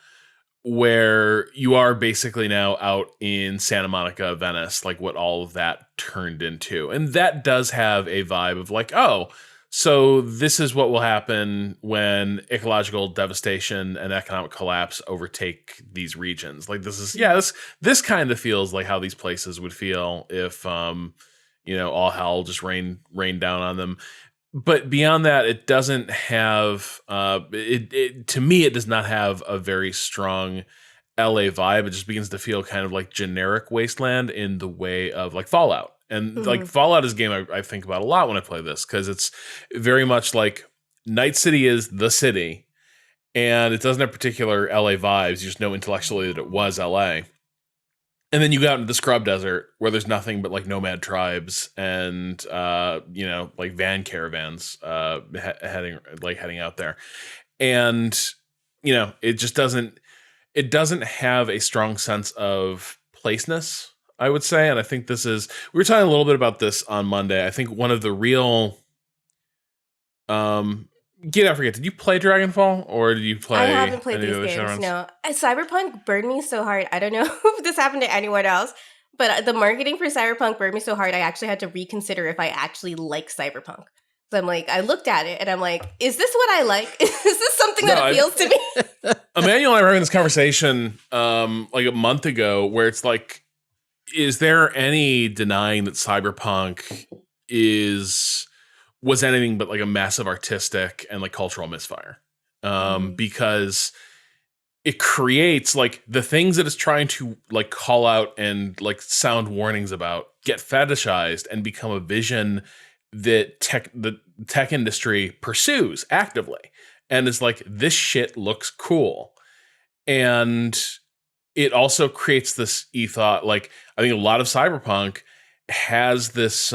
where you are basically now out in Santa Monica, Venice, like what all of that turned into. And that does have a vibe of like, oh, so this is what will happen when ecological devastation and economic collapse overtake these regions. Like this is, this kind of feels like how these places would feel if, all hell just rained down on them. But beyond that, it doesn't have, to me, it does not have a very strong LA vibe. It just begins to feel kind of like generic wasteland in the way of like Fallout. And like Fallout is a game I think about a lot when I play this because it's very much like Night City is the city and it doesn't have particular LA vibes. You just know intellectually that it was LA. And then you go out into the scrub desert where there's nothing but like nomad tribes and, like van caravans heading out there. And, it just doesn't have a strong sense of placeness, I would say. And I think we were talking a little bit about this on Monday. I think one of the real, Gita, I forget, did you play Dragonfall or did you play? I haven't played these games, no. Cyberpunk burned me so hard. I don't know if this happened to anyone else, but the marketing for Cyberpunk burned me so hard I actually had to reconsider if I actually like Cyberpunk. So I'm like, I looked at it and I'm like, is this what I like? Is this something that appeals to me? Emmanuel and I were having this conversation like a month ago where it's like, is there any denying that Cyberpunk was anything but like a massive artistic and like cultural misfire? Because it creates like the things that it's trying to like call out and like sound warnings about get fetishized and become a vision that the tech industry pursues actively. And it's like, this shit looks cool. And it also creates this ethos. Like, I think a lot of Cyberpunk has this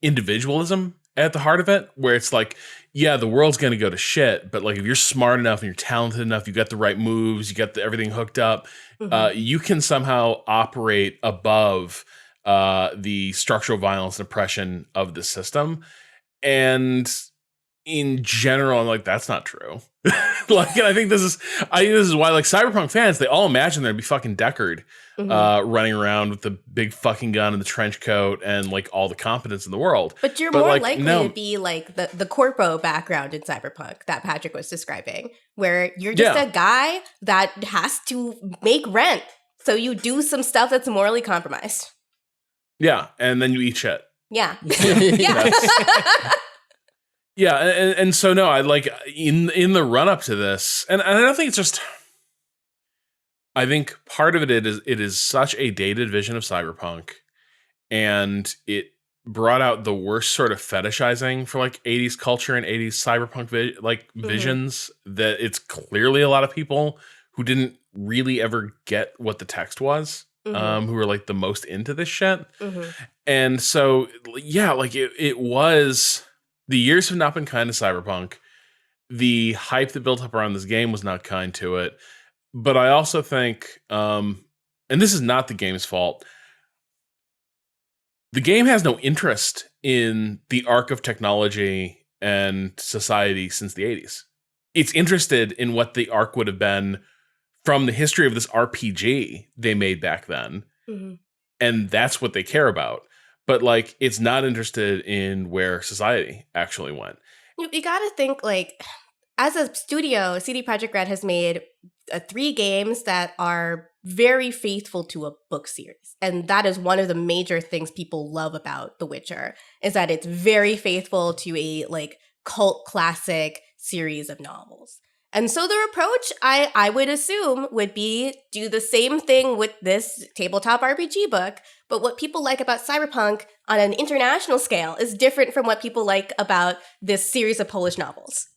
individualism at the heart of it, where it's like, yeah, the world's going to go to shit, but like if you're smart enough and you're talented enough, you got the right moves, you got everything hooked up, you can somehow operate above the structural violence and oppression of the system. And in general, I'm like, that's not true. And I think this is why like Cyberpunk fans, they all imagine there'd be fucking Deckard running around with the big fucking gun and the trench coat and like all the competence in the world. But you're more likely to be like the corpo background in Cyberpunk that Patrick was describing, where you're just a guy that has to make rent. So you do some stuff that's morally compromised. Yeah, and then you eat shit. Yeah. Yeah. Yeah, and so no, I like in the run up to this, and I don't think it's just. I think part of it is such a dated vision of Cyberpunk, and it brought out the worst sort of fetishizing for like 80s culture and 80s Cyberpunk visions that it's clearly a lot of people who didn't really ever get what the text was, who were like the most into this shit, and so yeah, like it was. The years have not been kind to Cyberpunk. The hype that built up around this game was not kind to it. But I also think, and this is not the game's fault, the game has no interest in the arc of technology and society since the 80s. It's interested in what the arc would have been from the history of this RPG they made back then. And that's what they care about. But like, it's not interested in where society actually went. You got to think like, as a studio, CD Projekt Red has made 3 games that are very faithful to a book series. And that is one of the major things people love about The Witcher, is that it's very faithful to a like cult classic series of novels. And so their approach, I would assume, would be do the same thing with this tabletop RPG book, but what people like about Cyberpunk on an international scale is different from what people like about this series of Polish novels.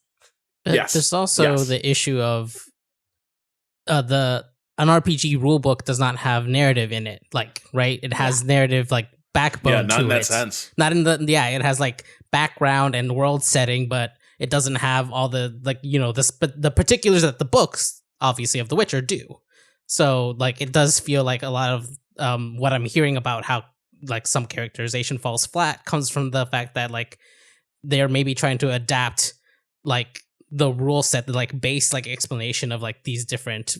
But Yes. there's also Yes. the issue of an RPG rulebook does not have narrative in it. Like, right? It has narrative like backbone Yeah, not to in that it. sense. Not in the it has like background and world setting, but it doesn't have all the like the particulars that the books obviously of The Witcher do. So like it does feel like a lot of what I'm hearing about how like some characterization falls flat comes from the fact that like they're maybe trying to adapt like the rule set, the like base like explanation of like these different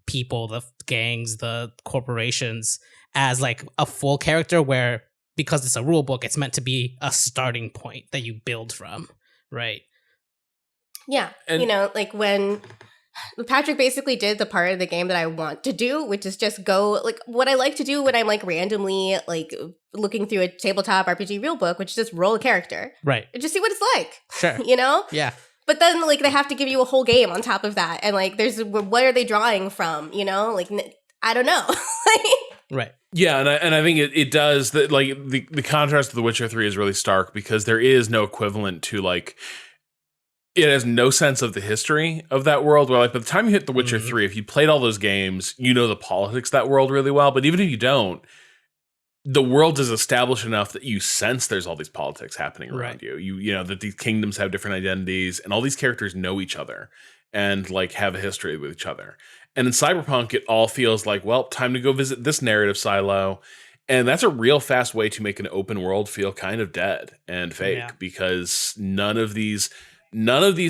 people, the gangs, the corporations, as like a full character where because it's a rule book, it's meant to be a starting point that you build from, right? Yeah. And- like when Patrick basically did the part of the game that I want to do, which is just go like what I like to do when I'm like randomly like looking through a tabletop RPG rule book, which is just roll a character. Right. And just see what it's like. Sure. Yeah. But then like they have to give you a whole game on top of that. And like there's what are they drawing from, Like I don't know. Right. Yeah, and I think it does that. Like the contrast to The Witcher 3 is really stark because there is no equivalent to like it has no sense of the history of that world. Where like by the time you hit The Witcher 3, if you played all those games, you know the politics of that world really well. But even if you don't, the world is established enough that you sense there's all these politics happening around you. You know that these kingdoms have different identities, and all these characters know each other and like have a history with each other. And in Cyberpunk, it all feels like, well, time to go visit this narrative silo. And that's a real fast way to make an open world feel kind of dead and fake because none of these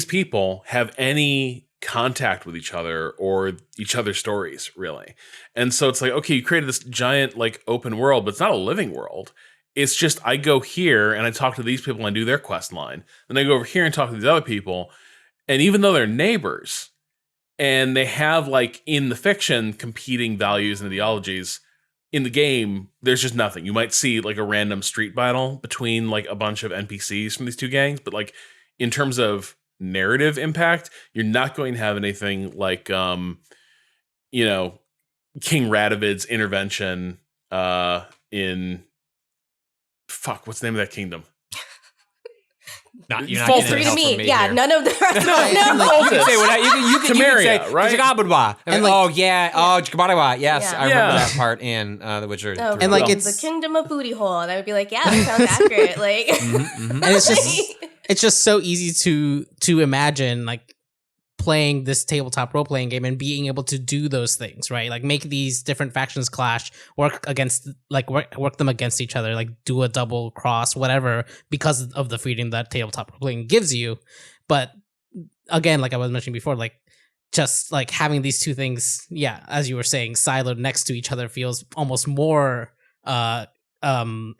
people have any contact with each other or each other's stories, really. And so it's like, okay, you created this giant like open world, but it's not a living world. It's just I go here and I talk to these people and I do their quest line. Then I go over here and talk to these other people. And even though they're neighbors, and they have, like, in the fiction, competing values and ideologies, in the game, there's just nothing. You might see, like, a random street battle between, like, a bunch of NPCs from these two gangs, but, like, in terms of narrative impact, you're not going to have anything like, King Radovid's intervention in... Fuck, what's the name of that kingdom? You're not Fault getting Three help to from me. me Yeah, here. none of the rest. You can say what you can Temeria, say, right? And like- oh yeah, oh Chikabarawa. Yes, Yeah. I remember Yeah. that part in The Witcher. Oh, 3. And, like, the it's- kingdom of booty hole, and I would be like, yeah, that sounds accurate. Like, And it's just so easy to imagine like playing this tabletop role playing game and being able to do those things, right? Like make these different factions clash, work them against each other, like do a double cross, whatever, because of the freedom that tabletop role playing gives you. But again, like I was mentioning before, like just like having these two things, yeah, as you were saying, siloed next to each other feels almost more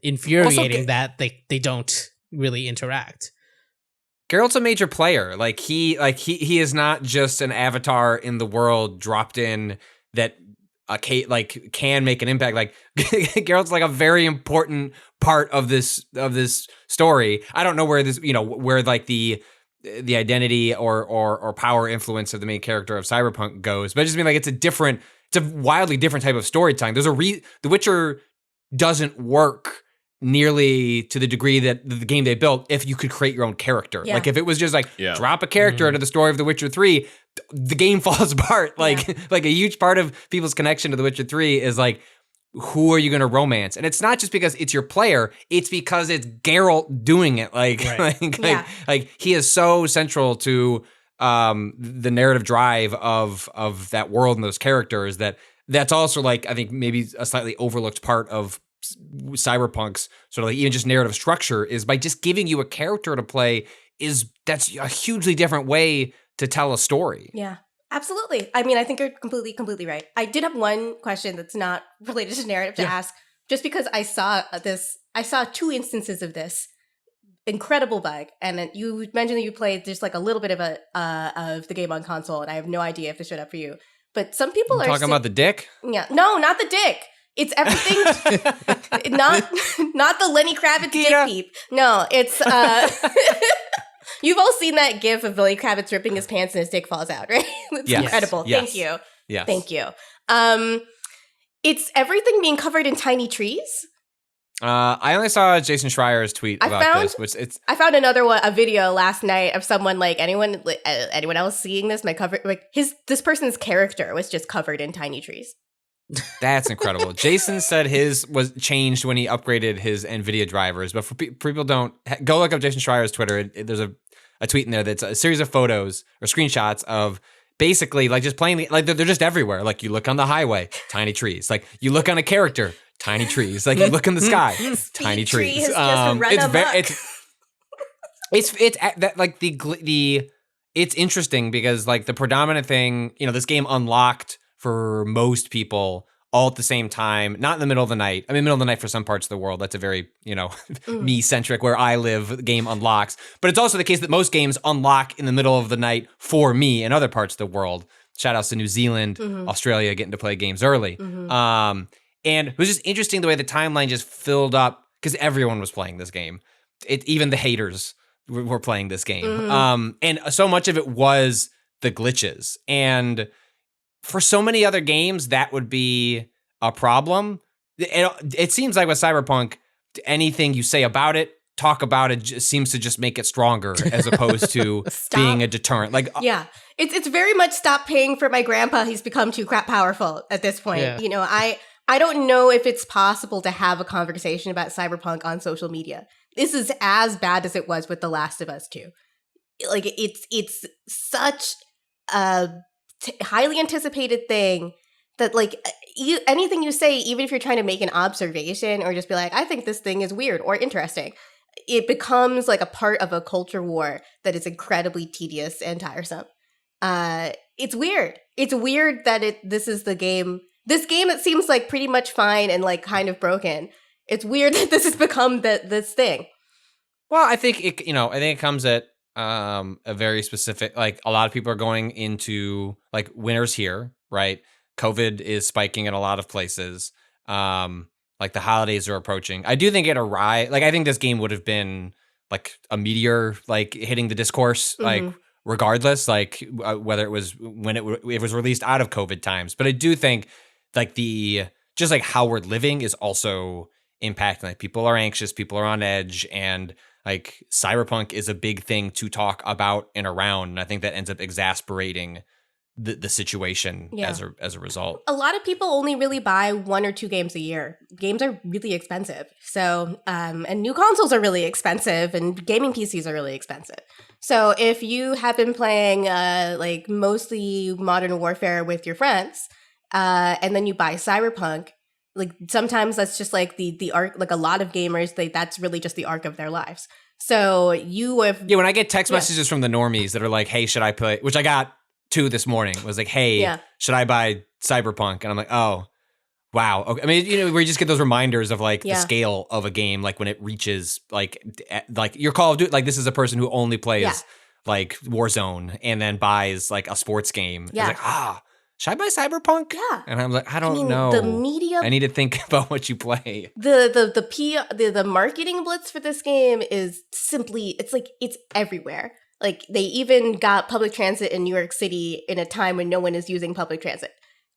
infuriating that they don't really interact. Geralt's a major player. Like he is not just an avatar in the world dropped in that can make an impact. Like Geralt's like a very important part of this story. I don't know where this where like the identity or power influence of the main character of Cyberpunk goes, but I just mean like it's a wildly different type of storytelling. The Witcher doesn't work nearly to the degree that the game they built if you could create your own character. Yeah. Like if it was just like drop a character into the story of The Witcher 3, the game falls apart. Like a huge part of people's connection to The Witcher 3 is like, who are you going to romance? And it's not just because it's your player, it's because it's Geralt doing it. Like, like he is so central to the narrative drive of that world and those characters that's also like, I think maybe a slightly overlooked part of Cyberpunk's sort of like even just narrative structure is by just giving you a character to play that's a hugely different way to tell a story. yeah, absolutely. I mean, I think you're completely right. I did have one question that's not related to narrative to ask, just because I saw two instances of this incredible bug, and then you mentioned that you played just like a little bit of of the game on console, and I have no idea if this showed up for you. But some people are Talking about the dick? Yeah, no, not the dick. It's everything. not the Lenny Kravitz dick peep. No, it's you've all seen that gif of Lenny Kravitz ripping his pants and his dick falls out, right? It's incredible. Yes. Thank you. Yes. Thank you. It's everything being covered in tiny trees. I only saw Jason Schreier's tweet about this, which I found another one, a video last night of someone like anyone else seeing this. My cover, like this person's character was just covered in tiny trees. That's incredible. Jason said his was changed when he upgraded his NVIDIA drivers, but for people don't go look up Jason Schreier's Twitter. There's a tweet in there that's a series of photos or screenshots of basically like just playing, like they're just everywhere. Like you look on the highway, tiny trees. Like you look on a character, tiny trees. Like you look in the sky, tiny trees. It's interesting because like the predominant thing, this game unlocked for most people all at the same time, not in the middle of the night. I mean, middle of the night for some parts of the world. That's a very, me-centric, where I live, the game unlocks. But it's also the case that most games unlock in the middle of the night for me in other parts of the world. Shout outs to New Zealand, Australia, getting to play games early. And it was just interesting the way the timeline just filled up because everyone was playing this game. Even the haters were playing this game. And so much of it was the glitches. And for so many other games, that would be a problem. It seems like with Cyberpunk, anything you say about it, talk about it, just seems to just make it stronger as opposed to being a deterrent. Like, yeah, it's very much stop paying for my grandpa. He's become too powerful at this point. Yeah. I don't know if it's possible to have a conversation about Cyberpunk on social media. This is as bad as it was with The Last of Us 2. Like, it's such a highly anticipated thing that like anything you say, even if you're trying to make an observation or just be like, I think this thing is weird or interesting, it becomes like a part of a culture war that is incredibly tedious and tiresome. It's weird. It's weird that this is the game. This game, it seems like pretty much fine and like kind of broken. It's weird that this has become this thing. Well, I think it comes at a very specific, like a lot of people are going into like winter's here, right? COVID is spiking in a lot of places. Like the holidays are approaching. I do think it arrived. Like I think this game would have been like a meteor, like hitting the discourse, like regardless, like whether it was when it was released out of COVID times. But I do think like just like how we're living is also impacting. Like people are anxious, people are on edge, and like Cyberpunk is a big thing to talk about and around. And I think that ends up exasperating the situation as a result. A lot of people only really buy 1 or 2 games a year. Games are really expensive. So, and new consoles are really expensive and gaming PCs are really expensive. So if you have been playing like mostly Modern Warfare with your friends, and then you buy Cyberpunk, like sometimes that's just like the arc, like a lot of gamers, that's really just the arc of their lives. So you have... Yeah, when I get text messages from the normies that are like, hey, should I play... Which I got 2 this morning. Was like, hey, should I buy Cyberpunk? And I'm like, oh, wow. Okay. I mean, we just get those reminders of like the scale of a game, like when it reaches like your Call of Duty, like this is a person who only plays like Warzone and then buys like a sports game. Yeah. It's like, should I buy Cyberpunk? Yeah. And I'm like, I don't know. The media... I need to think about what you play. The marketing blitz for this game is simply, it's everywhere. Like, they even got public transit in New York City in a time when no one is using public transit.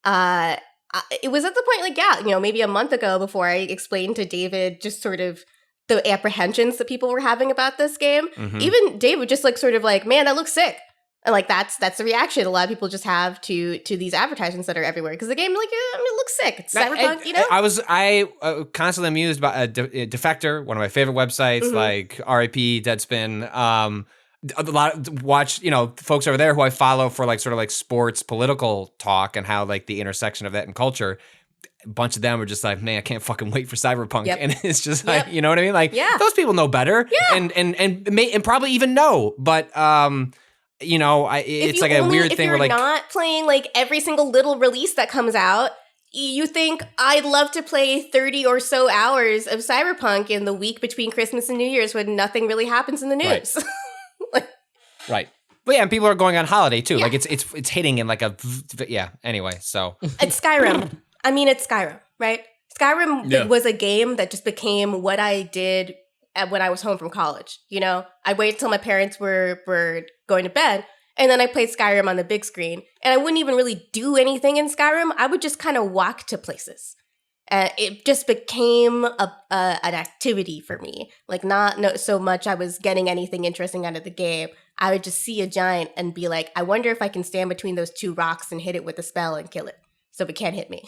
It was at the point, like, maybe a month ago before I explained to David just sort of the apprehensions that people were having about this game. Mm-hmm. Even David just, like, sort of like, man, that looks sick. And, like, that's the reaction a lot of people just have to these advertisements that are everywhere. Because the game, like, it looks sick. It's Cyberpunk, I constantly amused by Defector, one of my favorite websites, like RIP, Deadspin. A lot folks over there who I follow for like sort of like sports political talk and how like the intersection of that and culture. A bunch of them are just like, man, I can't fucking wait for Cyberpunk. And it's just like, you know what I mean? Like those people know better and probably even know, but it's like a weird thing where like not playing like every single little release that comes out. You think I'd love to play 30 or so hours of Cyberpunk in the week between Christmas and New Year's when nothing really happens in the news. Right. But yeah, and people are going on holiday too. Yeah. Like it's hitting in like anyway, so. It's Skyrim. I mean, it's Skyrim, right? Skyrim was a game that just became what I did when I was home from college. I waited till my parents were going to bed, and then I played Skyrim on the big screen. And I wouldn't even really do anything in Skyrim. I would just kind of walk to places. And it just became an activity for me. Like, not so much I was getting anything interesting out of the game. I would just see a giant and be like, I wonder if I can stand between those two rocks and hit it with a spell and kill it so it can't hit me.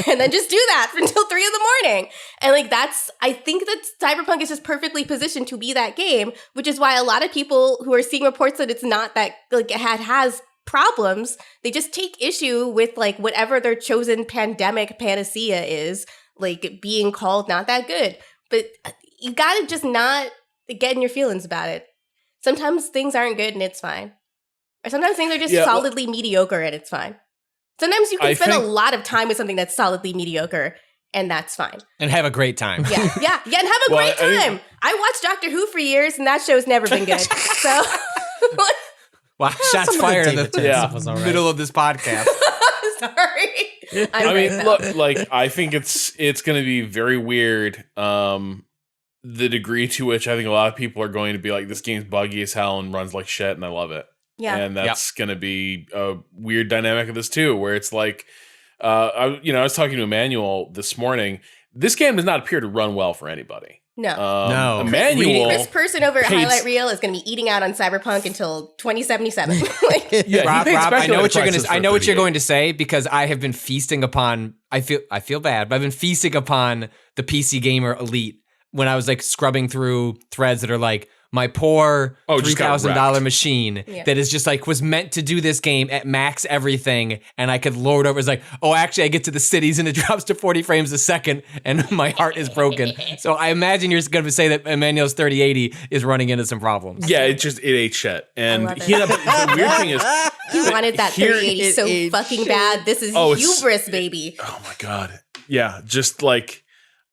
And then just do that until 3 a.m. And like, I think that Cyberpunk is just perfectly positioned to be that game, which is why a lot of people who are seeing reports that it's not that, like, it has problems, they just take issue with like whatever their chosen pandemic panacea is, like being called not that good. But you gotta just not get in your feelings about it. Sometimes things aren't good and it's fine. Or sometimes things are just solidly mediocre and it's fine. Sometimes you can spend a lot of time with something that's solidly mediocre and that's fine. And have a great time. Yeah, and have a great time. I watched Doctor Who for years and that show's never been good. So wow, shots fired in the middle of this podcast. Sorry. I mean, look, like, I think it's going to be very weird, the degree to which I think a lot of people are going to be like, this game's buggy as hell and runs like shit, and I love it. Yeah. And that's going to be a weird dynamic of this, too, where it's like, I was talking to Emmanuel this morning. This game does not appear to run well for anybody. No. Emmanuel, Chris person over at Highlight Reel is going to be eating out on Cyberpunk until 2077. Rob, I know what you're going to say, because I have been feasting upon. I feel bad, but I've been feasting upon the PC gamer elite when I was like scrubbing through threads that are like, my poor $3,000 machine that is just like was meant to do this game at max everything, and I could lord over. It's like, oh, actually, I get to the cities and it drops to 40 frames a second, and my heart is broken. So I imagine you're going to say that Emmanuel's 3080 is running into some problems. Yeah, it ate shit. And the weird thing is, he wanted that 3080 so fucking bad. This is hubris, baby. Oh my god. Yeah, just like.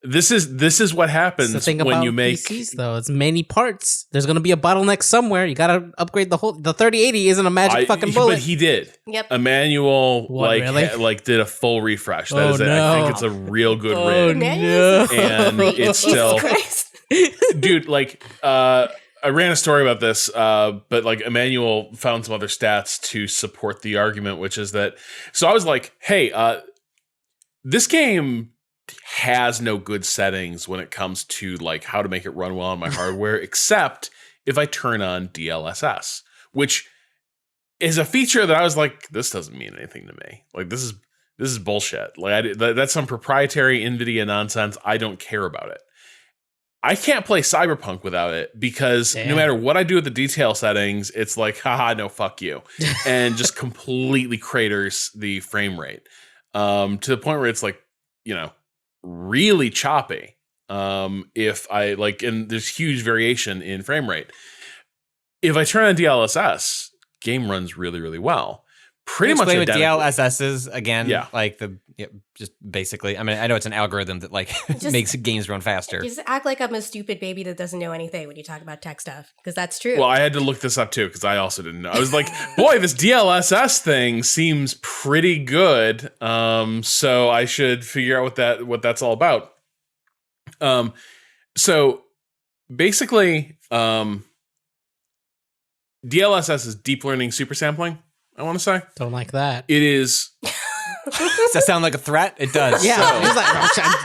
This is what happens when you make PCs, though. It's many parts. There's going to be a bottleneck somewhere. You got to upgrade the 3080 isn't a magic fucking bullet. But he did. Yep. Emmanuel did a full refresh. I think it's a real good rig. No. And it's still dude, like I ran a story about this, but like Emmanuel found some other stats to support the argument, which is that, so I was like, hey, this game has no good settings when it comes to like how to make it run well on my hardware, except if I turn on DLSS, which is a feature that I was like, this doesn't mean anything to me. Like, this is bullshit. Like, that's some proprietary NVIDIA nonsense. I don't care about it. I can't play Cyberpunk without it, because no matter what I do with the detail settings, it's like, haha, no, fuck you. And just completely craters the frame rate to the point where it's like, really choppy. If I like, and there's huge variation in frame rate. If I turn on DLSS, game runs really, really well. Pretty much identical. DLSS is again, just basically. I mean, I know it's an algorithm that like makes games run faster. Just act like I'm a stupid baby that doesn't know anything when you talk about tech stuff, because that's true. Well, I had to look this up too, because I also didn't know. I was like, boy, this DLSS thing seems pretty good. So I should figure out what that's all about. So basically, DLSS is deep learning super sampling, I want to say. Don't like that. It is. Does that sound like a threat? It does. Yeah.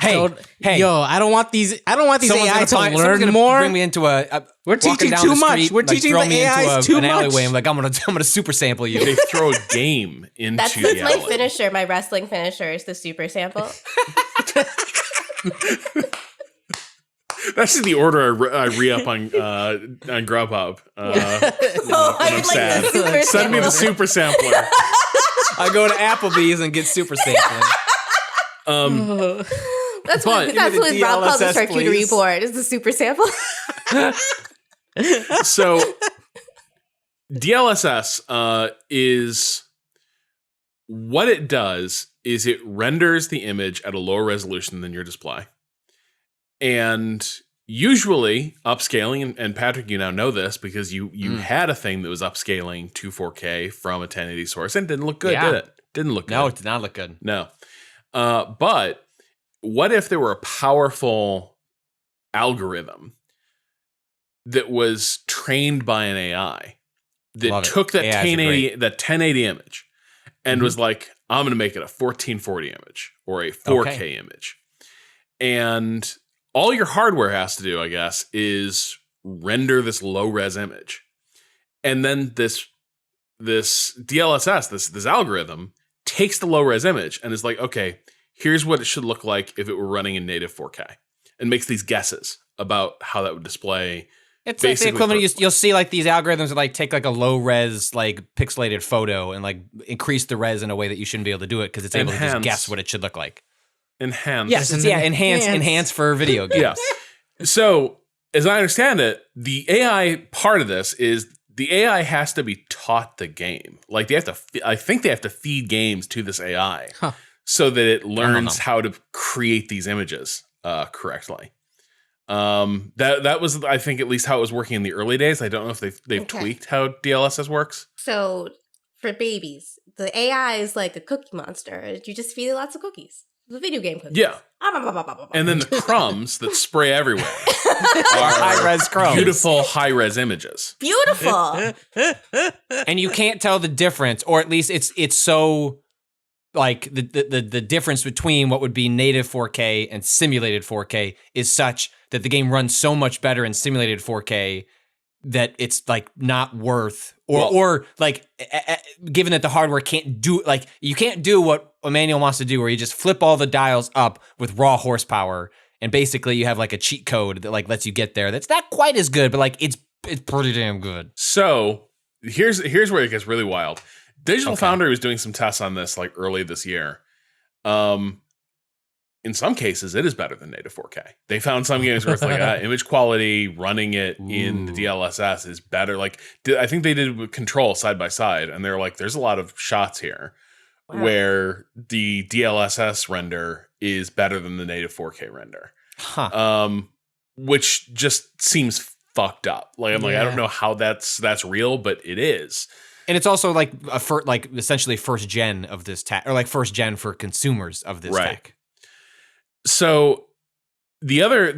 Hey, yo, I don't want these AI to learn more. Bring me into we're teaching too much. We're teaching the AIs too much. An alleyway. I'm like, I'm gonna super sample you. They throw a game into that's my finisher. My wrestling finisher is the super sample. That's the order I re-up on Grubhub. I'm sad. Send me the super sampler. I go to Applebee's and get super sampling. That's what Rob calls the charcuterie board, is the super sample. So DLSS is, what it does is it renders the image at a lower resolution than your display. And usually upscaling, and Patrick, you now know this because you had a thing that was upscaling to 4K from a 1080 source, and it didn't look good, did it? Didn't look good. No, it did not look good. No. But what if there were a powerful algorithm that was trained by an AI that took that 1080 image and was like, I'm going to make it a 1440 image or a 4K image. And all your hardware has to do, I guess, is render this low-res image. And then this DLSS, this algorithm, takes the low-res image and is like, okay, here's what it should look like if it were running in native 4K, and makes these guesses about how that would display. It's like the equivalent. You'll see like these algorithms that like take like a low res like pixelated photo and like increase the res in a way that you shouldn't be able to do it because it's able to just guess what it should look like. Enhance. Yes, enhance for video games. Yeah. So as I understand it, the AI part of this is the AI has to be taught the game. Like they have to. I think they have to feed games to this AI so that it learns how to create these images correctly. That was, I think, at least how it was working in the early days. I don't know if they've tweaked how DLSS works. So for babies, the AI is like a cookie monster. You just feed it lots of cookies. The video game cookies. Yeah. And then the crumbs that spray everywhere are high-res crumbs. Beautiful high-res images. Beautiful. And you can't tell the difference, or at least it's so like the difference between what would be native 4K and simulated 4K is such that the game runs so much better in simulated 4K that it's like not worth or like given that the hardware can't do, like you can't do what Emmanuel wants to do where you just flip all the dials up with raw horsepower and basically you have like a cheat code that like lets you get there. That's not quite as good, but like it's pretty damn good. So here's where it gets really wild. Digital Foundry was doing some tests on this like early this year. In some cases, it is better than native 4K. They found some games where it's like image quality running it in the DLSS is better. Like I think they did it with Control side by side, and they're like, there's a lot of shots here where the DLSS render is better than the native 4K render, which just seems fucked up. Like I'm like, I don't know how that's real, but it is. And it's also like essentially first gen of this tech, or like first gen for consumers of this tech. So the other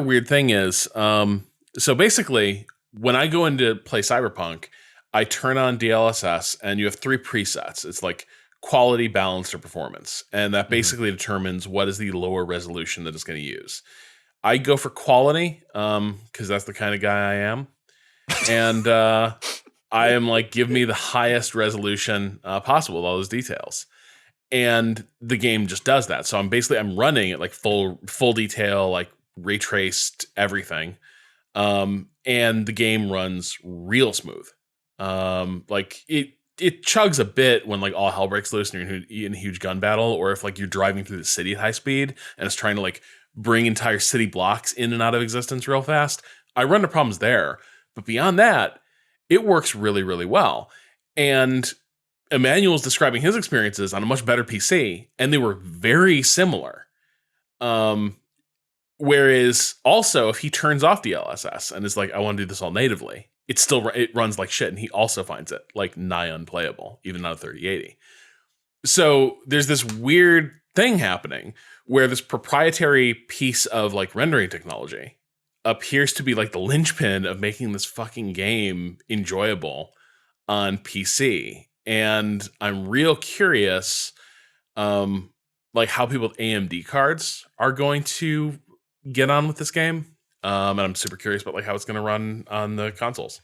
weird thing is, so basically when I go into play Cyberpunk, I turn on DLSS and you have 3 presets. It's like quality, balanced, or performance. And that basically determines what is the lower resolution that it's going to use. I go for quality, because that's the kind of guy I am. And I am like, give me the highest resolution possible with all those details. And the game just does that. So I'm running at like full detail, like ray traced everything. And the game runs real smooth. Like it chugs a bit when like all hell breaks loose and you're in a huge gun battle, or if like you're driving through the city at high speed and it's trying to like bring entire city blocks in and out of existence real fast. I run into problems there. But beyond that, it works really, really well. And Emmanuel's describing his experiences on a much better PC, and they were very similar. Whereas also, if he turns off the DLSS and is like, I want to do this all natively, it runs like shit, and he also finds it like nigh unplayable, even on a 3080. So there's this weird thing happening where this proprietary piece of like rendering technology appears to be like the linchpin of making this fucking game enjoyable on PC. And I'm real curious, like how people with AMD cards are going to get on with this game. And I'm super curious about like how it's going to run on the consoles.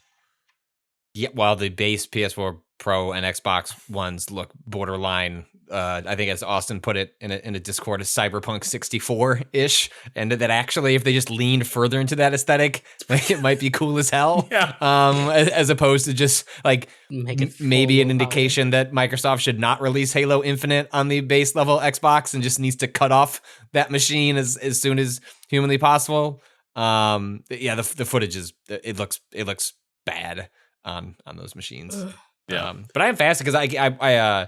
Yeah, while the base PS4 Pro and Xbox ones look borderline, I think as Austin put it in a Discord, is Cyberpunk 64-ish, and that actually if they just leaned further into that aesthetic, like, it might be cool as hell. Yeah. As opposed to just like maybe an indication that Microsoft should not release Halo Infinite on the base level Xbox and just needs to cut off that machine as soon as humanly possible. The footage it looks bad on those machines. Yeah, but I am fascinated because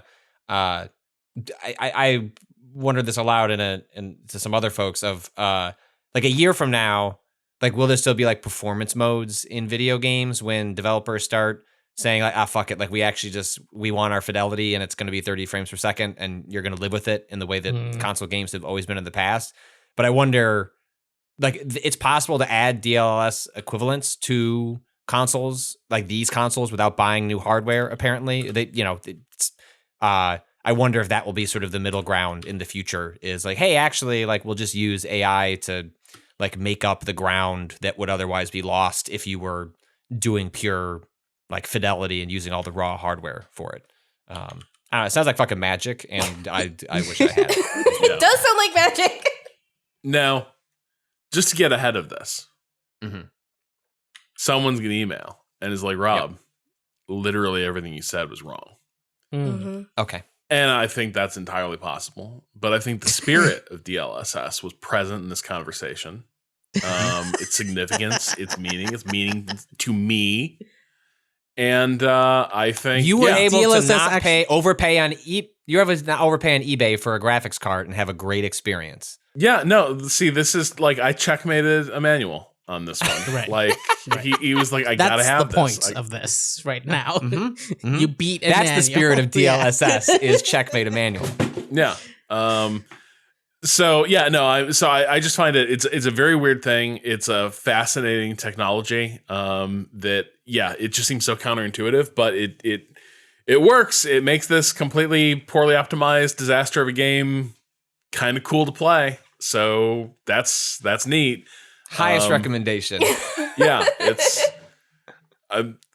I wondered this aloud and to some other folks of like a year from now, like will there still be like performance modes in video games when developers start saying like, fuck it, like we want our fidelity and it's going to be 30 frames per second and you're going to live with it in the way that console games have always been in the past. But I wonder, like, it's possible to add DLSS equivalents to consoles, like these consoles, without buying new hardware. Apparently, it's I wonder if that will be sort of the middle ground in the future is like, hey, actually, like we'll just use AI to like make up the ground that would otherwise be lost if you were doing pure like fidelity and using all the raw hardware for it. I don't know, it sounds like fucking magic, and I wish I had it. It does sound like magic. Now, just to get ahead of this, Mm-hmm. someone's going to email and is like, Rob, literally everything you said was wrong. Mm-hmm. Okay. And I think that's entirely possible. But I think the spirit of DLSS was present in this conversation. Its significance, its meaning to me. And I think you were able DLSS to not overpay on eBay for a graphics card and have a great experience. Yeah, no, see, this is like I checkmated Emmanuel on this one. Right. Like he was like, I That's gotta have the point this. of this right now. Mm-hmm. You beat That's Emmanuel. the spirit of Yeah. DLSS is checkmate Emmanuel. Yeah. So yeah, no, I just find it's a very weird thing. It's a fascinating technology. That it just seems so counterintuitive, but it works. It makes this completely poorly optimized disaster of a game kind of cool to play. So that's neat. Highest recommendation. Yeah, it's.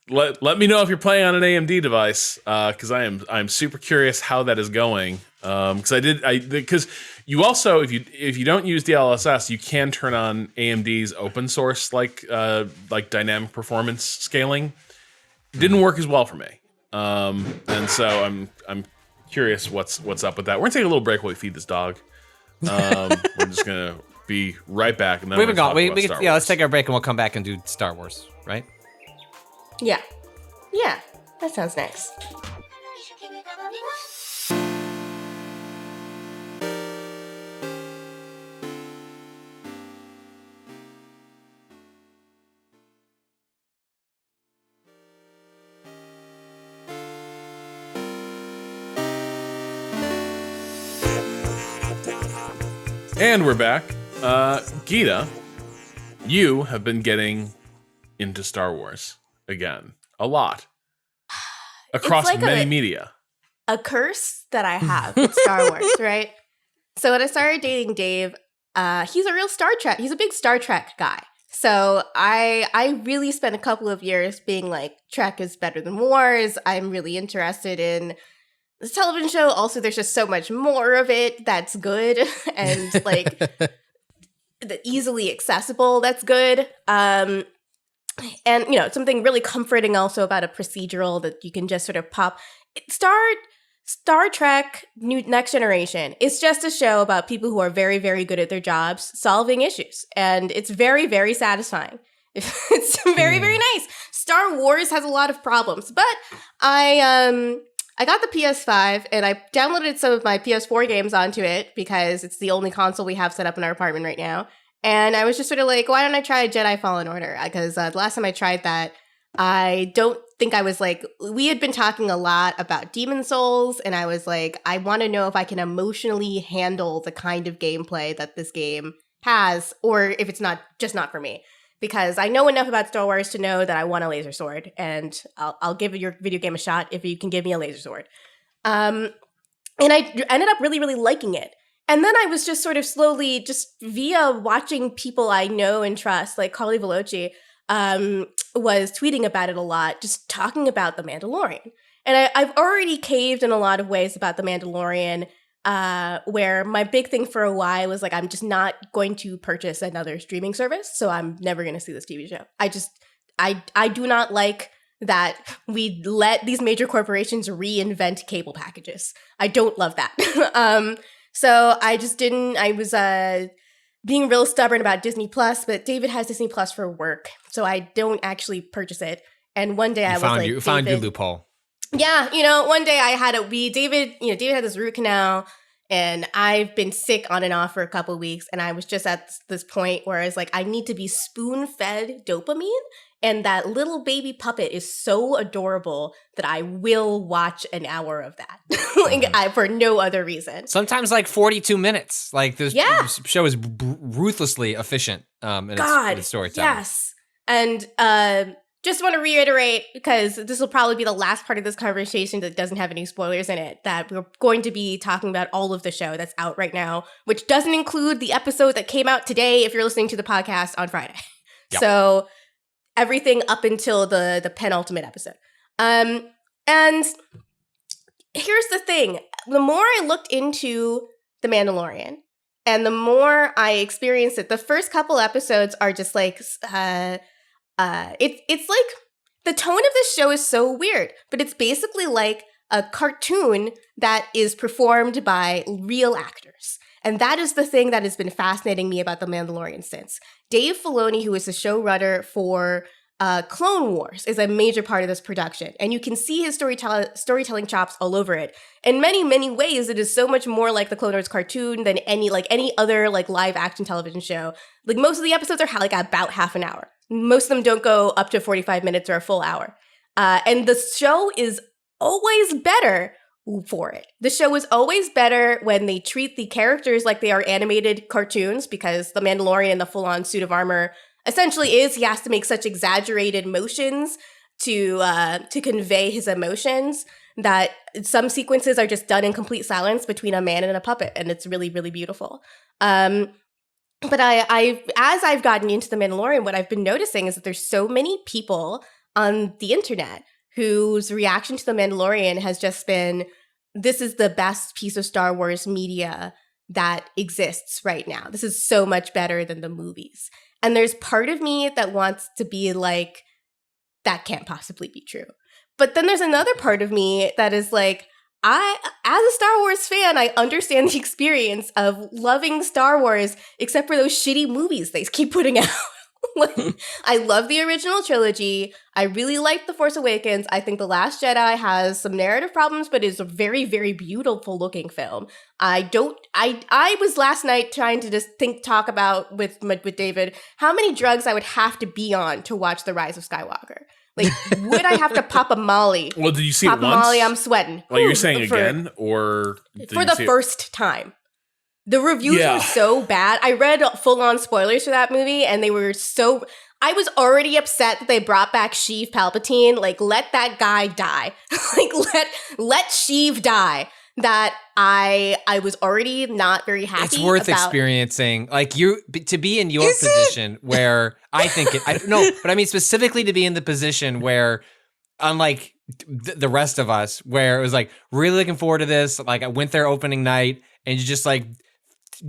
Let me know if you're playing on an AMD device, because I'm super curious how that is going. Because you also if you don't use DLSS, you can turn on AMD's open source like dynamic performance scaling. It didn't work as well for me, and so I'm curious what's up with that. We're gonna take a little break while we feed this dog. We're just gonna be right back, and then We've been gone. Let's Let's take our break and we'll come back and do Star Wars, right? Yeah. Yeah. That sounds nice. And we're back. Gita, you have been getting into Star Wars again a lot across like many media. A curse that I have with Star Wars, right? So when I started dating Dave, he's a real Star Trek. He's a big Star Trek guy. So I really spent a couple of years being like, Trek is better than Wars. I'm really interested in this television show. Also, there's just so much more of it that's good and like easily accessible. That's good. And something really comforting also about a procedural that you can just sort of pop. Star Trek Next Generation is just a show about people who are very, very good at their jobs solving issues. And it's very, very satisfying. It's very, very nice. Star Wars has a lot of problems, but I got the PS5 and I downloaded some of my PS4 games onto it because it's the only console we have set up in our apartment right now. And I was just sort of like, why don't I try Jedi Fallen Order? Because the last time I tried that, I don't think I was like, we had been talking a lot about Demon Souls, and I was like, I want to know if I can emotionally handle the kind of gameplay that this game has, or if it's not for me. Because I know enough about Star Wars to know that I want a laser sword, and I'll give your video game a shot if you can give me a laser sword. And I ended up really, really liking it. And then I was just sort of slowly, just via watching people I know and trust, like Carly Veloci, was tweeting about it a lot, just talking about The Mandalorian. And I've already caved in a lot of ways about The Mandalorian, where my big thing for a while was like, I'm just not going to purchase another streaming service, so I'm never going to see this TV show. I do not like that we let these major corporations reinvent cable packages. I don't love that. So I just didn't, I was being real stubborn about Disney Plus, but David has Disney Plus for work, so I don't actually purchase it. And one day You found your loophole. Yeah, one day I had David had this root canal, and I've been sick on and off for a couple of weeks, and I was just at this point where I was like, I need to be spoon-fed dopamine, and that little baby puppet is so adorable that I will watch an hour of that, for no other reason. Sometimes like 42 minutes. Like this show is ruthlessly efficient in its storytelling. Yes. And just want to reiterate, because this will probably be the last part of this conversation that doesn't have any spoilers in it, that we're going to be talking about all of the show that's out right now, which doesn't include the episode that came out today if you're listening to the podcast on Friday. Yep. So everything up until the penultimate episode. And here's the thing. The more I looked into The Mandalorian and the more I experienced it, the first couple episodes are just like, it's like the tone of this show is so weird, but it's basically like a cartoon that is performed by real actors. And that is the thing that has been fascinating me about The Mandalorian since. Dave Filoni, who is the showrunner for Clone Wars, is a major part of this production. And you can see his storytelling chops all over it. In many, many ways, it is so much more like the Clone Wars cartoon than any other like live action television show. Like most of the episodes are like about half an hour. Most of them don't go up to 45 minutes or a full hour. And the show is always better for it. The show is always better when they treat the characters like they are animated cartoons, because the Mandalorian in the full-on suit of armor essentially he has to make such exaggerated motions to convey his emotions that some sequences are just done in complete silence between a man and a puppet, and it's really, really beautiful. But as I've gotten into The Mandalorian, what I've been noticing is that there's so many people on the internet whose reaction to The Mandalorian has just been, this is the best piece of Star Wars media that exists right now. This is so much better than the movies. And there's part of me that wants to be like, that can't possibly be true. But then there's another part of me that is like, as a Star Wars fan, I understand the experience of loving Star Wars, except for those shitty movies they keep putting out. Like, I love the original trilogy. I really like The Force Awakens. I think The Last Jedi has some narrative problems, but is a very, very beautiful looking film. I was last night trying to just talk about with David how many drugs I would have to be on to watch The Rise of Skywalker. Like, would I have to pop a Molly? Well, did you see pop it once? Pop a Molly, I'm sweating. Like, you're saying again, or for the first time? The reviews were so bad. I read full-on spoilers for that movie, and they were so... I was already upset that they brought back Sheev Palpatine. Like, let that guy die. Like, let Sheev die. That I was already not very happy. It's worth experiencing. Like, to be in your position where I think but I mean specifically to be in the position where, unlike the rest of us, where it was like really looking forward to this. Like, I went there opening night, and you just like.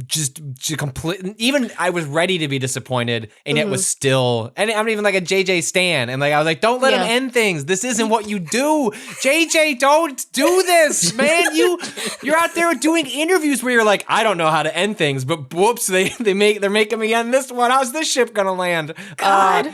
Just complete. Even I was ready to be disappointed, and it was still. And I'm even like a JJ stan, and like I was like, "Don't let him end things. This isn't what you do, JJ. Don't do this, man. You're out there doing interviews where you're like, I don't know how to end things, but whoops, they're making me end this one. How's this ship gonna land? God.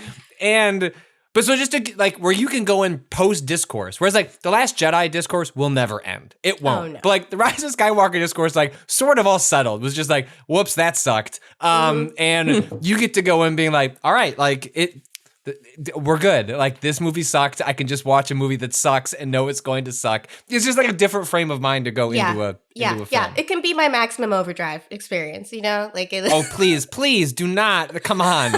But so just to, like, where you can go in post discourse, whereas like The Last Jedi discourse will never end. It won't. Oh, no. But like the Rise of Skywalker discourse, like sort of all settled. It was just like, whoops, that sucked. And you get to go in being like, all right, like we're good. Like, this movie sucked. I can just watch a movie that sucks and know it's going to suck. It's just like a different frame of mind to go into a film. Yeah, it can be my Maximum Overdrive experience, you know? Like, oh, please do not. Come on.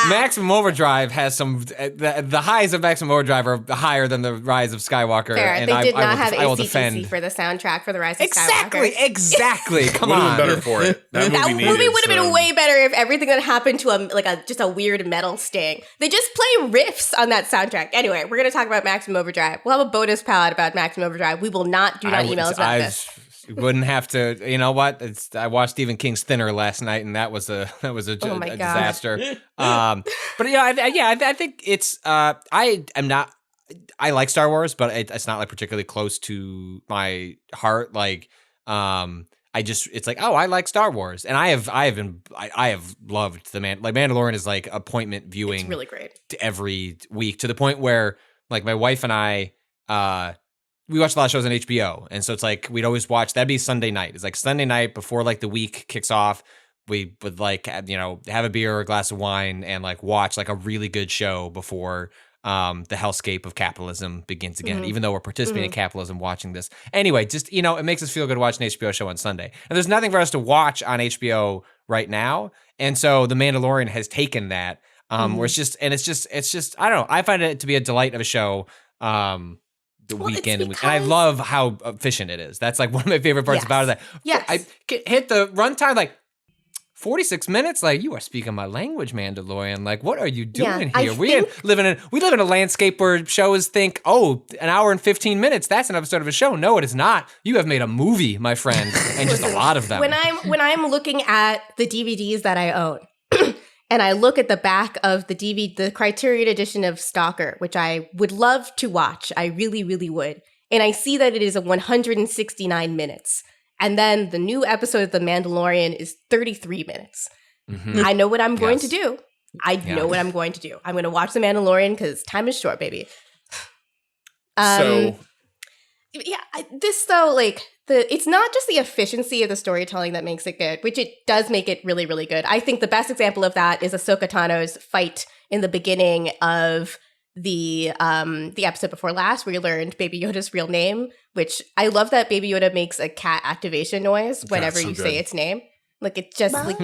Maximum Overdrive has some. The highs of Maximum Overdrive are higher than the Rise of Skywalker. Fair. And they did not have I will AC/DC defend for the soundtrack for the Rise of Skywalker. Exactly. Come on. Would have been better for it. That movie would have been way better if everything that happened to just a weird metal sting. They just play riffs on that soundtrack. Anyway, we're gonna talk about Maximum Overdrive. We'll have a bonus pod about Maximum Overdrive. We will not email us about this. Wouldn't have to. You know what? I watched Stephen King's Thinner last night, and that was a disaster. But yeah, I think it's. I am not. I like Star Wars, but it's not like particularly close to my heart. Like, it's like, oh, I like Star Wars, and I have loved Mandalorian is like appointment viewing. It's really great every week, to the point where like my wife and I. We watch a lot of shows on HBO. And so it's like, we'd always watch, that'd be Sunday night. It's like Sunday night before like the week kicks off. We would like, have a beer or a glass of wine and like watch like a really good show before the hellscape of capitalism begins again, even though we're participating in capitalism watching this. Anyway, just, it makes us feel good to watch an HBO show on Sunday. And there's nothing for us to watch on HBO right now. And so The Mandalorian has taken that. where it's just I don't know. I find it to be a delight of a show. The weekend and I love how efficient it is. That's like one of my favorite parts about it. That I hit the runtime like 46 minutes. Like, you are speaking my language, Mandalorian. Like, what are you doing here? We live in a landscape where shows think, oh, an hour and 15 minutes. That's an episode of a show. No, it is not. You have made a movie, my friend, and just a lot of them. When I'm looking at the DVDs that I own, and I look at the back of the Criterion edition of Stalker, which I would love to watch. I really, really would. And I see that it is 169 minutes. And then the new episode of The Mandalorian is 33 minutes. Mm-hmm. I know what I'm going to do. I know what I'm going to do. I'm going to watch The Mandalorian because time is short, baby. This though, like, it's not just the efficiency of the storytelling that makes it good, which it does make it really, really good. I think the best example of that is Ahsoka Tano's fight in the beginning of the episode before last, where you learned Baby Yoda's real name, which I love that Baby Yoda makes a cat activation noise whenever you say its name. Like, it just like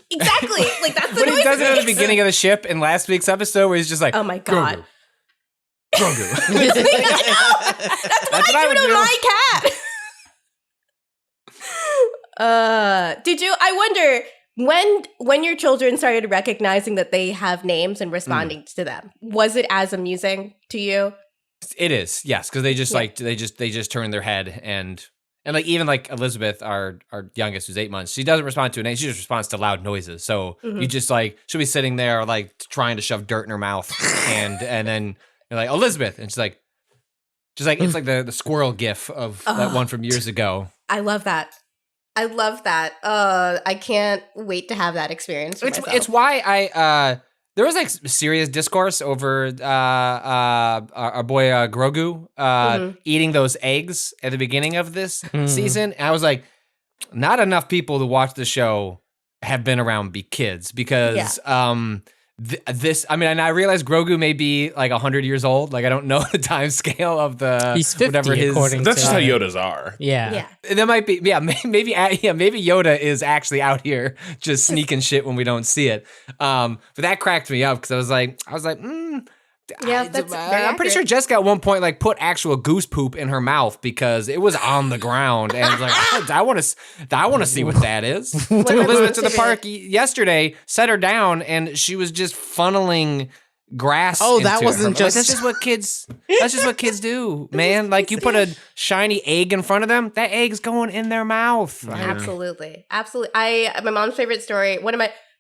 exactly like that's the when noise he does it at the beginning of the ship in last week's episode, where he's just like, oh my god. Grogu. That's what I do to my cat. Did you? I wonder when your children started recognizing that they have names and responding to them. Was it as amusing to you? It is, yes, because they just like they just turn their head and like even like Elizabeth, our youngest, who's 8 months, she doesn't respond to a name. She just responds to loud noises. So you just like she'll be sitting there like trying to shove dirt in her mouth, and then you're like, Elizabeth, and she's like it's like the squirrel gif of that one from years ago. I love that. I can't wait to have that experience for myself. It's why there was like serious discourse over our boy Grogu eating those eggs at the beginning of this season. And I was like, not enough people who watch the show have been around kids because this, I mean, and I realize Grogu may be like 100 years old. Like, I don't know the time scale of the he's 50 whatever his. That's just how Yodas are. Yeah. That might be, maybe Yoda is actually out here just sneaking shit when we don't see it. But that cracked me up because I was like, I'm pretty sure Jessica at one point like put actual goose poop in her mouth because it was on the ground, and I was like, I want to see what that is. Took Elizabeth to the park yesterday, set her down, and she was just funneling grass. Oh, that wasn't just. Like, that's just what kids do, man. Like, you put a shiny egg in front of them, that egg's going in their mouth. Yeah. Absolutely. My mom's favorite story.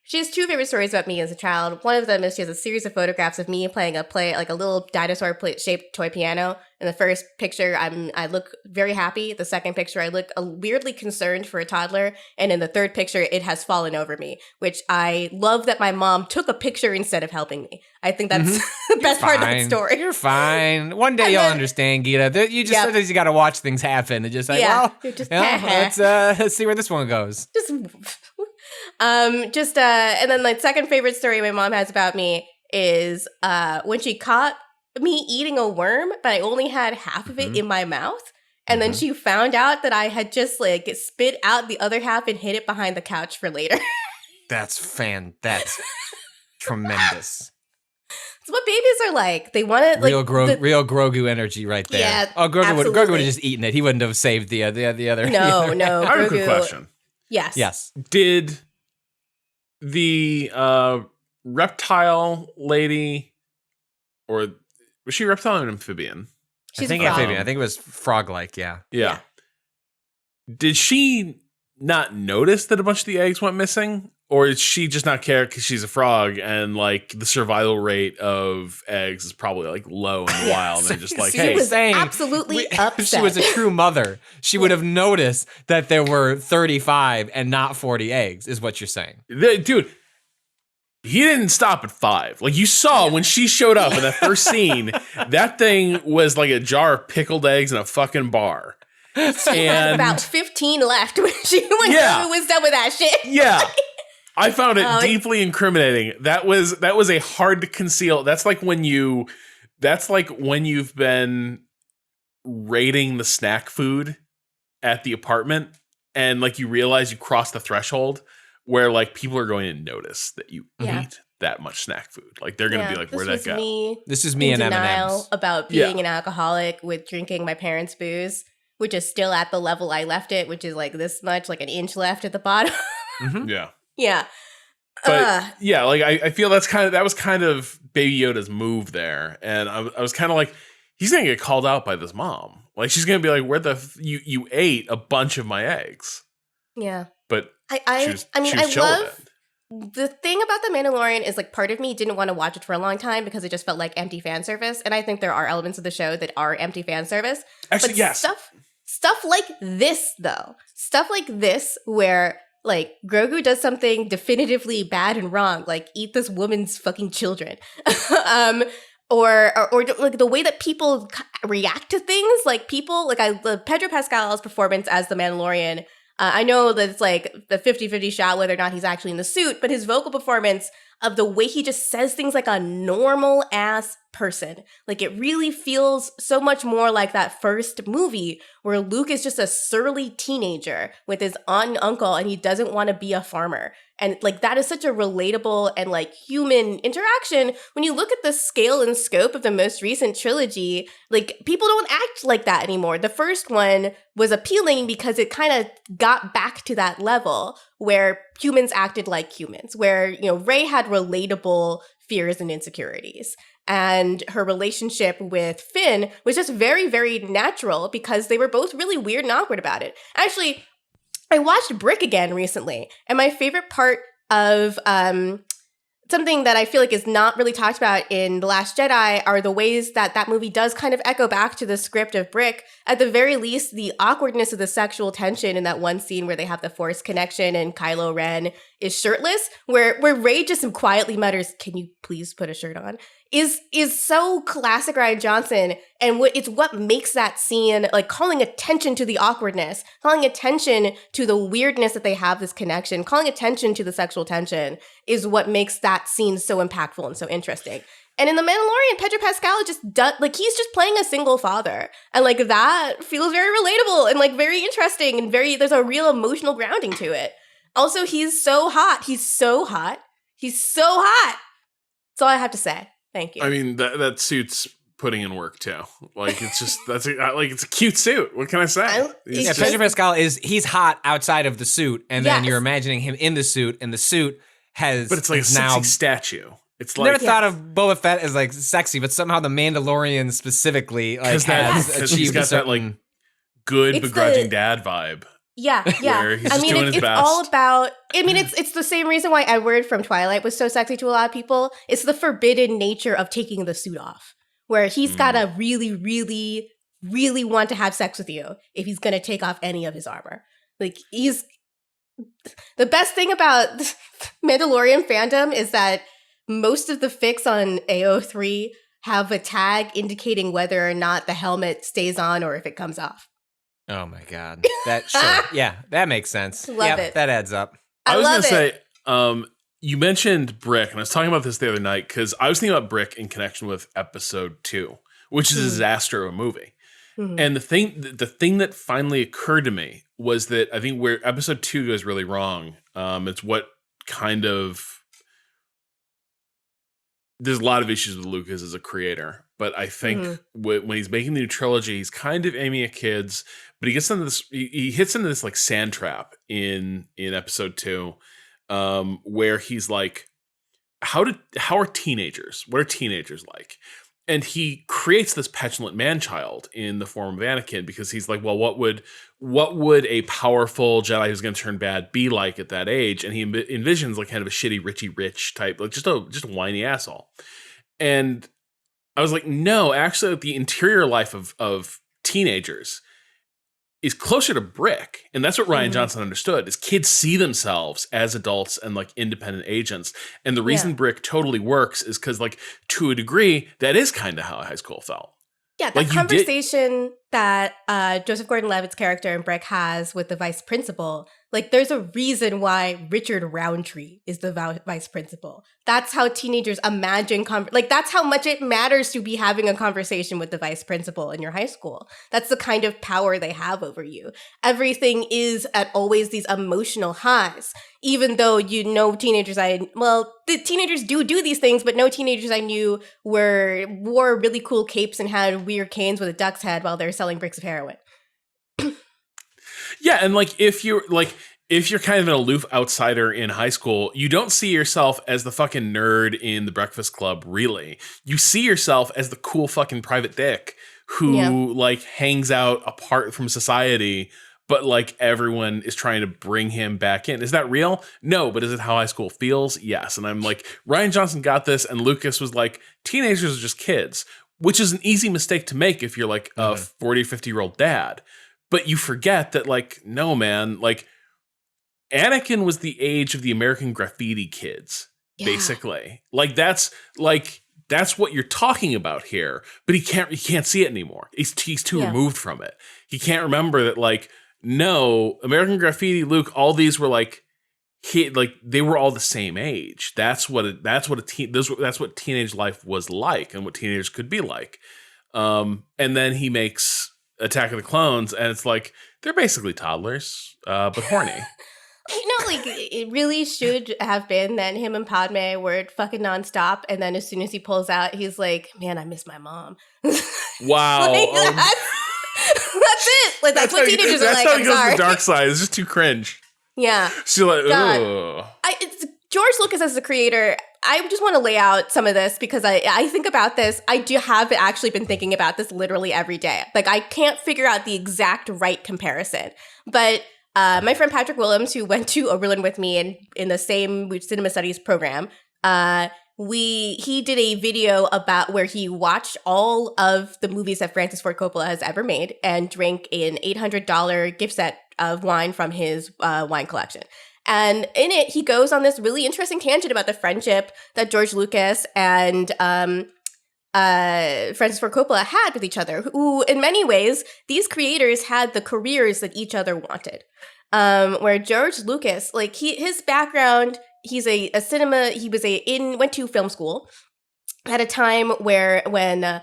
She has two favorite stories about me as a child. One of them is she has a series of photographs of me playing a little dinosaur shaped toy piano. In the first picture, I look very happy. The second picture, I look weirdly concerned for a toddler. And in the third picture, it has fallen over me, which I love that my mom took a picture instead of helping me. I think that's the best part of the story. You're fine. One day you'll understand, Gita. You just sometimes you got to watch things happen and just like, let's see where this one goes. And then my second favorite story my mom has about me is when she caught me eating a worm, but I only had half of it in my mouth. And then she found out that I had just like spit out the other half and hid it behind the couch for later. That's tremendous. It's what babies are like. They want it like real Grogu energy right there. Yeah, Grogu would have just eaten it. He wouldn't have saved the other. No. I have a quick question. Yes. Did the reptile lady, or was she reptile or amphibian? She's amphibian. I think it was frog-like. Yeah. Did she not notice that a bunch of the eggs went missing, or did she just not care because she's a frog and like the survival rate of eggs is probably like low in the wild, and they're just like, hey, she was absolutely upset. If she was a true mother, she would have noticed that there were 35 and not 40 eggs. Is what you're saying, dude? He didn't stop at 5. Like, you saw when she showed up in that first scene, that thing was like a jar of pickled eggs in a fucking bar. She had about 15 left when Grogu was done with that shit. Yeah. I found it deeply incriminating. That was a hard to conceal. That's like when you've been rating the snack food at the apartment and like you realize you crossed the threshold where like people are going to notice that you ate that much snack food. Like they're gonna be like, where'd that go? This is me and denial M&Ms. about being an alcoholic with drinking my parents' booze, which is still at the level I left it, which is like this much, like an inch left at the bottom. Yeah. Yeah. But yeah, like I feel that was kind of Baby Yoda's move there. And I was kind of like, he's gonna get called out by this mom. Like she's gonna be like, where you ate a bunch of my eggs. Yeah. But I love the thing about The Mandalorian is like part of me didn't want to watch it for a long time because it just felt like empty fan service. And I think there are elements of the show that are empty fan service. Actually, but yes. Stuff like this though. Stuff like this where like Grogu does something definitively bad and wrong, like eat this woman's fucking children. Or like the way that people react to things, like people, like Pedro Pascal's performance as the Mandalorian, I know that it's like the 50-50 shot whether or not he's actually in the suit, but his vocal performance of the way he just says things like a normal ass person. Like it really feels so much more like that first movie where Luke is just a surly teenager with his aunt and uncle and he doesn't want to be a farmer. And like that is such a relatable and like human interaction. When you look at the scale and scope of the most recent trilogy, like people don't act like that anymore. The first one was appealing because it kind of got back to that level where humans acted like humans, where, you know, Rey had relatable fears and insecurities. And her relationship with Finn was just very, very natural because they were both really weird and awkward about it. Actually, I watched Brick again recently, and my favorite part of something that I feel like is not really talked about in The Last Jedi are the ways that that movie does kind of echo back to the script of Brick. At the very least, the awkwardness of the sexual tension in that one scene where they have the Force connection and Kylo Ren is shirtless, where Rey just quietly mutters, "Can you please put a shirt on?" is so classic Rian Johnson, and it's what makes that scene, like calling attention to the awkwardness, calling attention to the weirdness that they have this connection, calling attention to the sexual tension is what makes that scene so impactful and so interesting. And in The Mandalorian, Pedro Pascal just does, like, he's just playing a single father. And like that feels very relatable and like very interesting and there's a real emotional grounding to it. Also, he's so hot. He's so hot. He's so hot. That's all I have to say. Thank you. I mean, that suit's putting in work too. Like it's just it's a cute suit. What can I say? Pedro Pascal he's hot outside of the suit, and then you're imagining him in the suit, and the suit has but it's like a sexy statue. It's like never thought of Boba Fett as like sexy, but somehow the Mandalorian specifically like has achieved he's got that like good begrudging dad vibe. Yeah. It's all about, it's the same reason why Edward from Twilight was so sexy to a lot of people. It's the forbidden nature of taking the suit off, where he's gotta really, really, really want to have sex with you if he's gonna take off any of his armor. Like, the best thing about Mandalorian fandom is that most of the fics on AO3 have a tag indicating whether or not the helmet stays on or if it comes off. Oh my God. That makes sense. Love it. That adds up. I was going to say, you mentioned Brick, and I was talking about this the other night because I was thinking about Brick in connection with episode 2, which is a disaster of a movie. Mm-hmm. And the thing that finally occurred to me was that I think where episode 2 goes really wrong, it's what kind of, there's a lot of issues with Lucas as a creator, but I think when he's making the new trilogy, he's kind of aiming at kids, but he gets into this, he hits into this like sand trap in episode 2, where he's like, how are teenagers? What are teenagers like? And he creates this petulant man-child in the form of Anakin because he's like, well, what would a powerful Jedi who's going to turn bad be like at that age? And he envisions like kind of a shitty Richie Rich type, like just a whiny asshole. And I was like, no, actually, like, the interior life of teenagers is closer to Brick. And that's what Rian Johnson understood, is kids see themselves as adults and like independent agents. And the reason Brick totally works is because, like, to a degree, that is kind of how high school felt. Yeah, the conversation that Joseph Gordon-Levitt's character in Brick has with the vice principal, Like, there's a reason why Richard Roundtree is the vice principal. That's how teenagers imagine, that's how much it matters to be having a conversation with the vice principal in your high school. That's the kind of power they have over you. Everything is at always these emotional highs, even though the teenagers do these things, but no teenagers I knew wore really cool capes and had weird canes with a duck's head while they're selling bricks of heroin. Yeah, and like if you're kind of an aloof outsider in high school, you don't see yourself as the fucking nerd in the Breakfast Club, really. You see yourself as the cool fucking private dick who like hangs out apart from society, but like everyone is trying to bring him back in. Is that real? No, but is it how high school feels? Yes. And I'm like, Rian Johnson got this, and Lucas was like, teenagers are just kids, which is an easy mistake to make if you're like a 40, 50-year-old dad. But you forget that, like, no, man, like, Anakin was the age of the American Graffiti kids, basically. Like, that's what you're talking about here. But he can't see it anymore. He's too removed from it. He can't remember that, like, no, American Graffiti, Luke, all these were like, they were all the same age. That's what teenage life was like, and what teenagers could be like. And then he makes Attack of the Clones, and it's like they're basically toddlers, but horny. It really should have been that him and Padme were fucking nonstop, and then as soon as he pulls out, he's like, "Man, I miss my mom." Wow, that's it. Like that's what teenagers are like. That's how I'm he goes sorry. to the dark side. It's just too cringe. Yeah. So like, ugh. It's George Lucas as the creator. I just want to lay out some of this because I think about this. I have actually been thinking about this literally every day. Like, I can't figure out the exact right comparison. But my friend Patrick Willems, who went to Oberlin with me in the same cinema studies program, he did a video about where he watched all of the movies that Francis Ford Coppola has ever made and drank an $800 gift set of wine from his wine collection. And in it, he goes on this really interesting tangent about the friendship that George Lucas and Francis Ford Coppola had with each other, who, in many ways, these creators had the careers that each other wanted. Where George Lucas, like, his background, he's he went to film school at a time when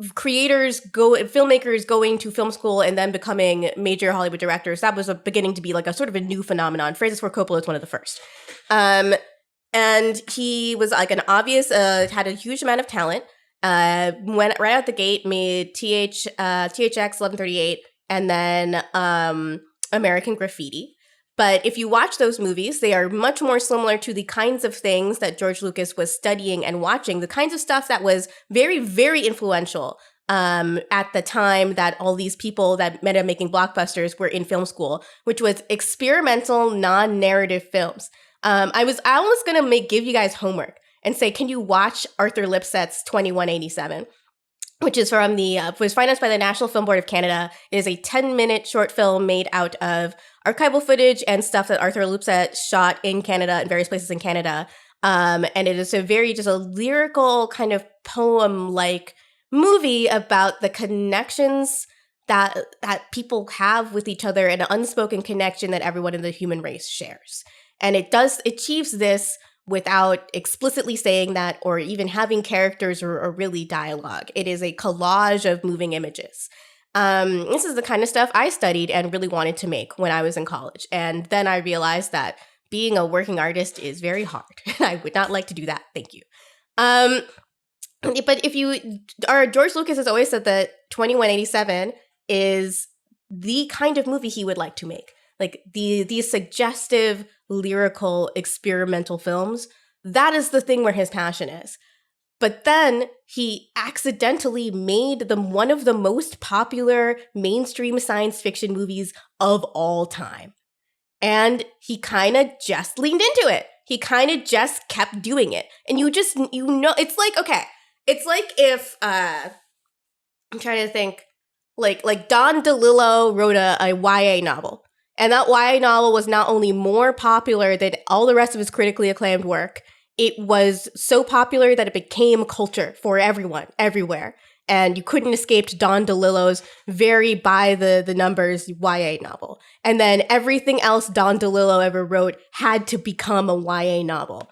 filmmakers going to film school and then becoming major Hollywood directors, that was beginning to be like a sort of a new phenomenon. Francis Ford Coppola is one of the first. And he was like had a huge amount of talent, went right out the gate, made THX 1138 and then American Graffiti. But if you watch those movies, they are much more similar to the kinds of things that George Lucas was studying and watching, the kinds of stuff that was very, very influential at the time that all these people that met up making blockbusters were in film school, which was experimental, non-narrative films. I was almost going to give you guys homework and say, can you watch Arthur Lipsett's 2187? Which is from was financed by the National Film Board of Canada. It is a 10-minute short film made out of archival footage and stuff that Arthur Lipsett shot in Canada and various places in Canada. And it is a lyrical kind of poem-like movie about the connections that people have with each other and an unspoken connection that everyone in the human race shares. And it achieves this without explicitly saying that or even having characters or really dialogue. It is a collage of moving images. This is the kind of stuff I studied and really wanted to make when I was in college. And then I realized that being a working artist is very hard. I would not like to do that. Thank you. But George Lucas has always said that 2187 is the kind of movie he would like to make. Like these suggestive, lyrical, experimental films, that is the thing where his passion is. But then he accidentally made them one of the most popular mainstream science fiction movies of all time. And he kind of just leaned into it. He kind of just kept doing it. And it's like, okay, it's like if, I'm trying to think, like Don DeLillo wrote a YA novel. And that YA novel was not only more popular than all the rest of his critically acclaimed work, it was so popular that it became culture for everyone, everywhere. And you couldn't escape Don DeLillo's very by the numbers YA novel. And then everything else Don DeLillo ever wrote had to become a YA novel.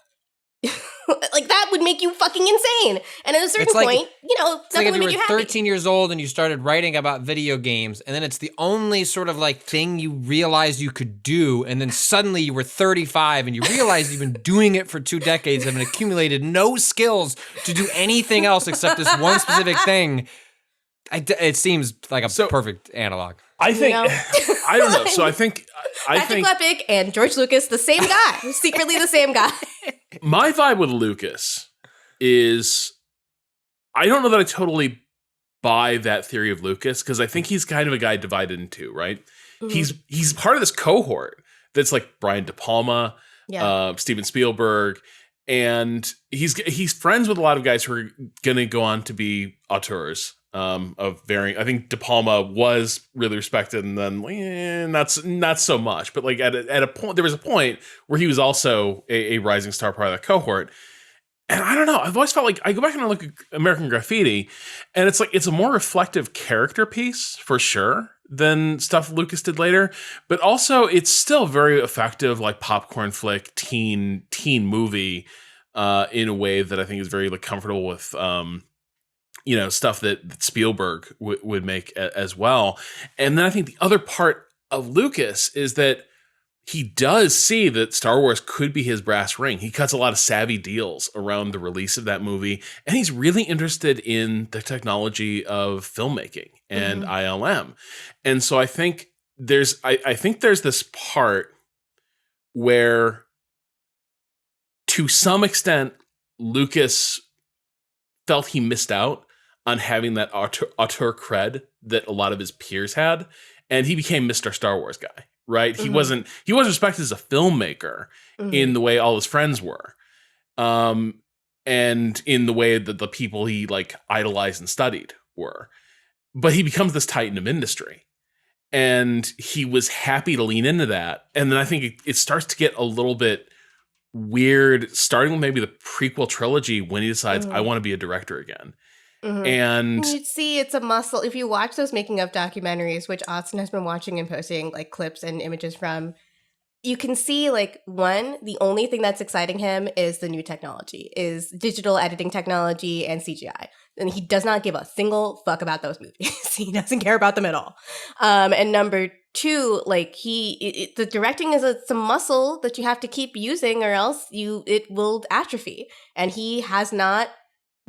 Like, that would make you fucking insane. And at a certain point, you know, it's like nothing if would you make were you happy. 13 years old and you started writing about video games, and then it's the only sort of like thing you realized you could do, and then suddenly you were 35 and you realized you've been doing it for 2 decades and have accumulated no skills to do anything else except this one specific thing. It seems like a perfect analog. I think, You know? I don't know. So I think Patrick Klepek and George Lucas, the same guy, secretly the same guy. my vibe with Lucas is, I don't know that I totally buy that theory of Lucas, because I think he's kind of a guy divided in two, right? Mm-hmm. He's part of this cohort that's like Brian De Palma, Steven Spielberg, and he's friends with a lot of guys who are going to go on to be auteurs of varying. I think De Palma was really respected, and then not so much. But like at a point, there was a point where he was also a rising star part of that cohort. And I don't know. I've always felt like I go back and I look at American Graffiti, and it's like it's a more reflective character piece for sure than stuff Lucas did later. But also, it's still very effective, like popcorn flick, teen movie, in a way that I think is very like comfortable with, stuff that Spielberg would make as well. And then I think the other part of Lucas is that he does see that Star Wars could be his brass ring. He cuts a lot of savvy deals around the release of that movie, and he's really interested in the technology of filmmaking and ILM. And so I think there's this part where, to some extent, Lucas felt he missed out on having that auteur cred that a lot of his peers had, and he became Mr. Star Wars guy. Right. He wasn't respected as a filmmaker in the way all his friends were. And in the way that the people he like idolized and studied were. But he becomes this titan of industry. And he was happy to lean into that. And then I think it starts to get a little bit weird, starting with maybe the prequel trilogy, when he decides, I want to be a director again. And you see, it's a muscle. If you watch those making of documentaries, which Austin has been watching and posting like clips and images from, you can see like, one, the only thing that's exciting him is the new technology, is digital editing technology and CGI. And he does not give a single fuck about those movies. He doesn't care about them at all. And number two, like the directing is a muscle that you have to keep using, or else it will atrophy. And he has not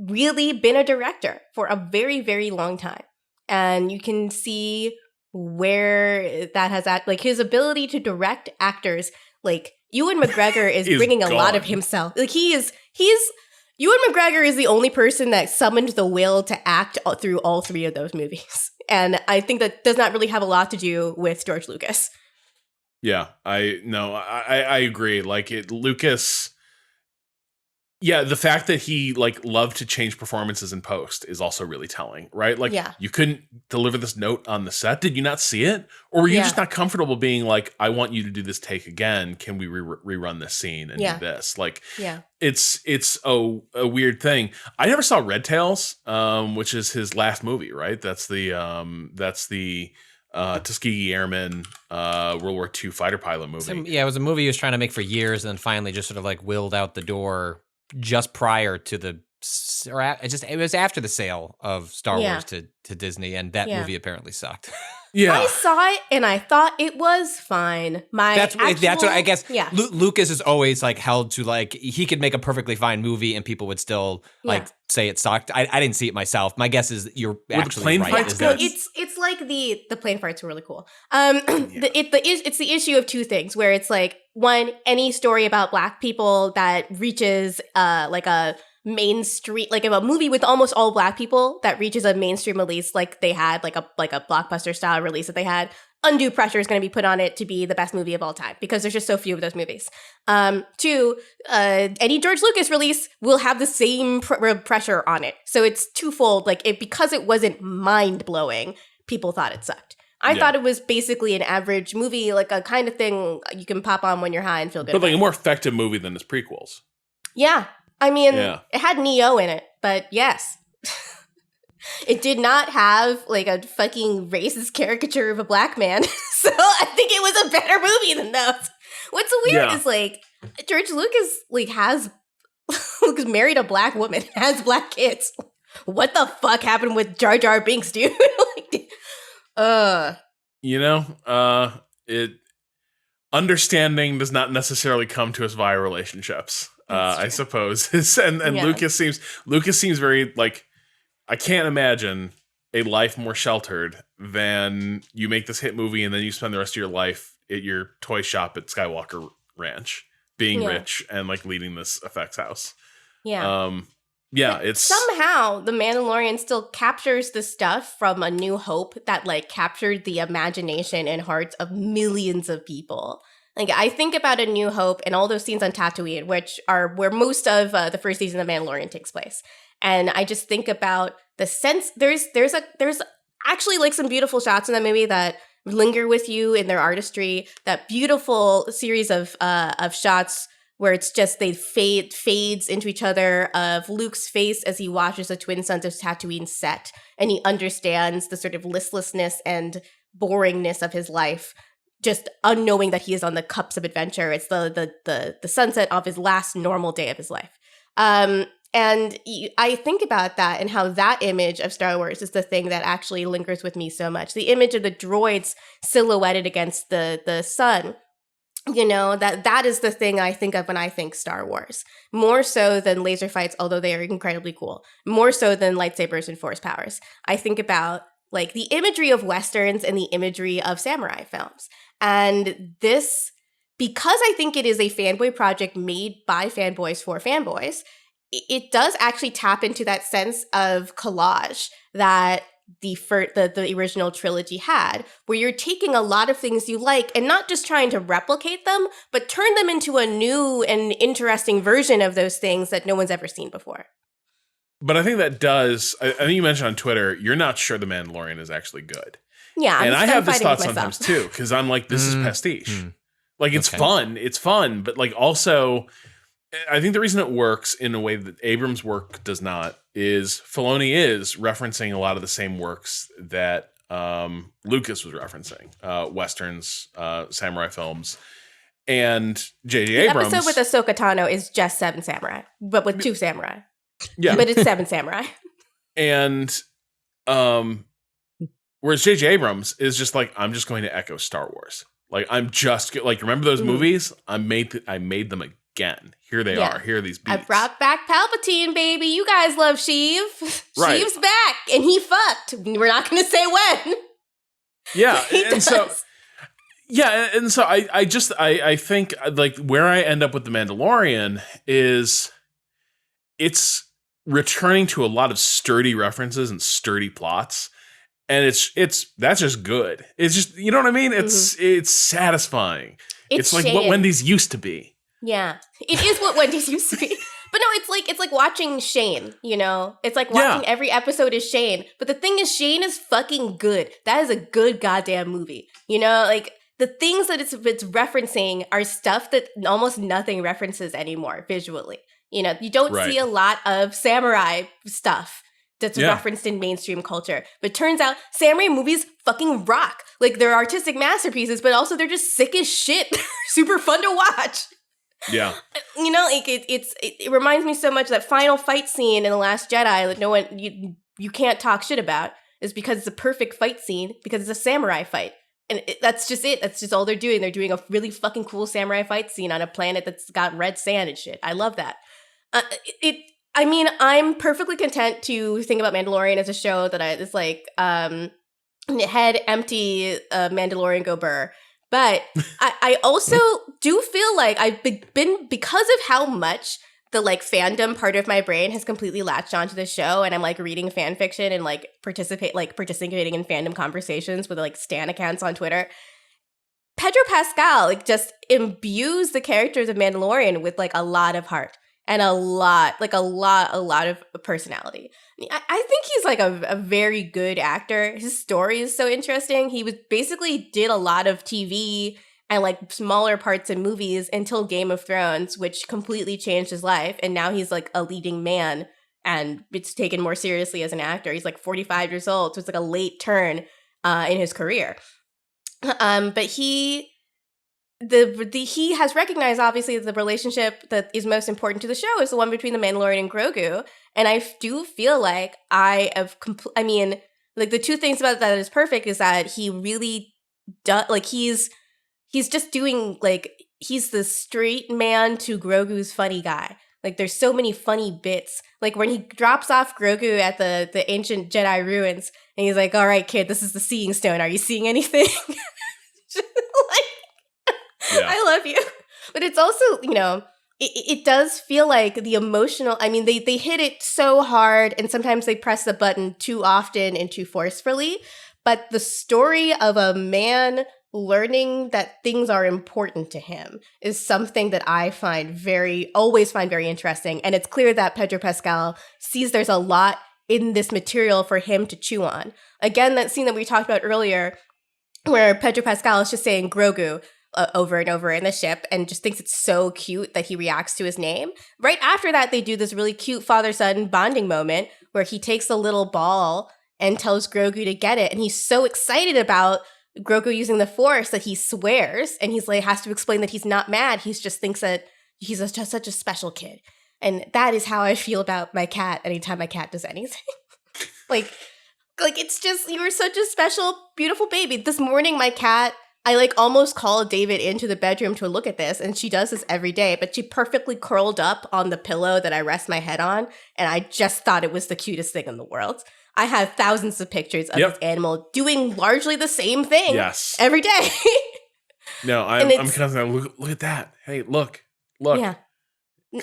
really been a director for a very, very long time. And you can see where that has like his ability to direct actors. Like Ewan McGregor is bringing a lot of himself. Like he's Ewan McGregor is the only person that summoned the will to act through all 3 of those movies. And I think that does not really have a lot to do with George Lucas. Yeah, I agree. Like Lucas. Yeah, the fact that he like loved to change performances in post is also really telling, right? Like, you couldn't deliver this note on the set. Did you not see it? Or were you just not comfortable being like, I want you to do this take again. Can we rerun this scene and do this? Like, it's a weird thing. I never saw Red Tails, which is his last movie, right? That's the Tuskegee Airmen World War II fighter pilot movie. It was a movie he was trying to make for years, and then finally just sort of like willed out the door just prior to it was after the sale of Star Wars to Disney, and that movie apparently sucked. I saw it and I thought it was fine. That's what I guess. Yeah. Lucas is always like held to, like, he could make a perfectly fine movie and people would still like say it sucked. I didn't see it myself. My guess is you're actually right. It's like the plane fights were really cool. It's the issue of 2 things, where it's like, one, any story about Black people that reaches like a mainstream, like a movie with almost all Black people that reaches a mainstream release, like they had, like a blockbuster style release that they had, undue pressure is going to be put on it to be the best movie of all time, because there's just so few of those movies. 2, any George Lucas release will have the same pressure on it, so it's twofold. Like, because it wasn't mind blowing, people thought it sucked. I thought it was basically an average movie, like a kind of thing you can pop on when you're high and feel good. But like a more effective movie than his prequels. Yeah. I mean, Yeah. it had Neo in it, but yes. It did not have like a fucking racist caricature of a black man. So I think it was a better movie than those. What's weird is like George Lucas like has married a black woman, has black kids. What the fuck happened with Jar Jar Binks, dude? You know, it understanding does not necessarily come to us via relationships. I suppose. and Lucas seems very like, I can't imagine a life more sheltered than you make this hit movie and then you spend the rest of your life at your toy shop at Skywalker Ranch, being rich and like leading this effects house. Yeah. It's somehow the Mandalorian still captures the stuff from A New Hope that like captured the imagination and hearts of millions of people. Like I think about A New Hope and all those scenes on Tatooine, which are where most of the first season of Mandalorian takes place. And I just think about the sense there's actually like some beautiful shots in that movie that linger with you in their artistry. That beautiful series of shots where it's just they fades into each other of Luke's face as he watches the Twin Sons of Tatooine set, and he understands the sort of listlessness and boringness of his life, just unknowing that he is on the cups of adventure. It's the sunset of his last normal day of his life. And I think about that and how that image of Star Wars is the thing that actually lingers with me so much. The image of the droids silhouetted against the sun, you know, that is the thing I think of when I think Star Wars. More so than laser fights, although they are incredibly cool. More so than lightsabers and force powers. I think about like the imagery of Westerns and the imagery of samurai films. And this, because I think it is a fanboy project made by fanboys for fanboys, it does actually tap into that sense of collage that the original trilogy had, where you're taking a lot of things you like and not just trying to replicate them, but turn them into a new and interesting version of those things that no one's ever seen before. But I think that does, I think you mentioned on Twitter, you're not sure The Mandalorian is actually good. Yeah. And I have this thought sometimes too, because I'm like, this is pastiche. Like it's fun, but like also, I think the reason it works in a way that Abrams' work does not is Filoni is referencing a lot of the same works that Lucas was referencing, Westerns, samurai films, and J.J. Abrams. The episode with Ahsoka Tano is just Seven Samurai, but with two samurai. Yeah. But it's Seven Samurai. And whereas J.J. Abrams is just like, I'm just going to echo Star Wars. Like, I'm just, like, remember those movies? I made them again. Here they are. Here are these beats. I brought back Palpatine, baby. You guys love Sheev. Right. Sheev's back, and he fucked. We're not going to say when. Yeah, and so I think like where I end up with The Mandalorian is it's returning to a lot of sturdy references and sturdy plots. And that's just good. It's just, you know what I mean? It's satisfying. It's like what Wendy's used to be. Yeah, it is what Wendy's used to be. But no, it's like watching Shane, you know? It's like watching every episode is Shane. But the thing is, Shane is fucking good. That is a good goddamn movie. You know, like the things that it's referencing are stuff that almost nothing references anymore visually. You know, you don't see a lot of samurai stuff that's referenced in mainstream culture. But turns out samurai movies fucking rock. Like they're artistic masterpieces, but also they're just sick as shit. Super fun to watch. Yeah. You know, like it reminds me so much of that final fight scene in The Last Jedi that no one, you can't talk shit about, is because it's a perfect fight scene because it's a samurai fight. And that's just it. That's just all they're doing. They're doing a really fucking cool samurai fight scene on a planet that's got red sand and shit. I love that. I mean, I'm perfectly content to think about Mandalorian as a show that is like head empty Mandalorian go burr. But I also do feel like I've been, because of how much the like fandom part of my brain has completely latched onto the show, and I'm like reading fan fiction and like participating in fandom conversations with like stan accounts on Twitter. Pedro Pascal like just imbues the characters of Mandalorian with like a lot of heart and a lot of personality. I think he's like a very good actor. His story is so interesting. He did a lot of TV and like smaller parts in movies until Game of Thrones, which completely changed his life. And now he's like a leading man and it's taken more seriously as an actor. He's like 45 years old. So it's like a late turn in his career. But he has recognized, obviously, the relationship that is most important to the show is the one between the Mandalorian and Grogu. And I do feel like like the two things about that is perfect is that he really does, like he's just doing, like, he's the straight man to Grogu's funny guy. Like, there's so many funny bits. Like, when he drops off Grogu at the ancient Jedi ruins, and he's like, all right, kid, this is the Seeing Stone. Are you seeing anything? I love you. But it's also, you know, it does feel like the emotional, I mean, they hit it so hard, and sometimes they press the button too often and too forcefully. But the story of a man learning that things are important to him is something that I always find very interesting. And it's clear that Pedro Pascal sees there's a lot in this material for him to chew on. Again, that scene that we talked about earlier, where Pedro Pascal is just saying Grogu over and over in the ship and just thinks it's so cute that he reacts to his name. Right after that, they do this really cute father-son bonding moment where he takes a little ball and tells Grogu to get it. And he's so excited about Grogu using the Force that he swears, and he's like, has to explain that he's not mad. He just thinks that he's just such a special kid. And that is how I feel about my cat anytime my cat does anything. like it's just, you were such a special, beautiful baby. This morning, my cat, I like almost called David into the bedroom to look at this, and she does this every day, but she perfectly curled up on the pillow that I rest my head on, and I just thought it was the cutest thing in the world. I have thousands of pictures of this animal doing largely the same thing every day. No, I'm constantly, look at that. Hey, look. Yeah.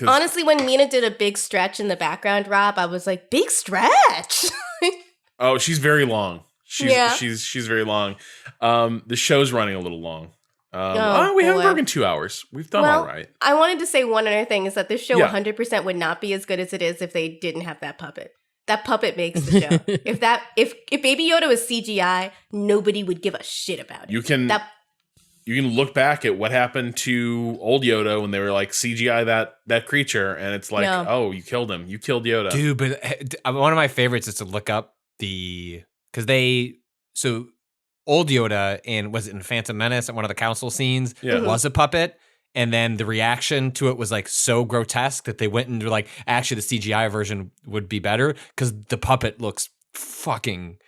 Honestly, when Mina did a big stretch in the background, Rob, I was like, big stretch. Oh, she's very long. She's very long. The show's running a little long. We haven't broken 2 hours. We've done all right. I wanted to say one other thing is that this show 100% would not be as good as it is if they didn't have that puppet. That puppet makes the show. if Baby Yoda was CGI, nobody would give a shit about it. You can look back at what happened to old Yoda when they were like CGI that creature, and it's like, oh, you killed him. You killed Yoda. Dude, but one of my favorites is to look up so old Yoda in Phantom Menace at one of the council scenes was a puppet. And then the reaction to it was like so grotesque that they went and were like, actually, the CGI version would be better because the puppet looks fucking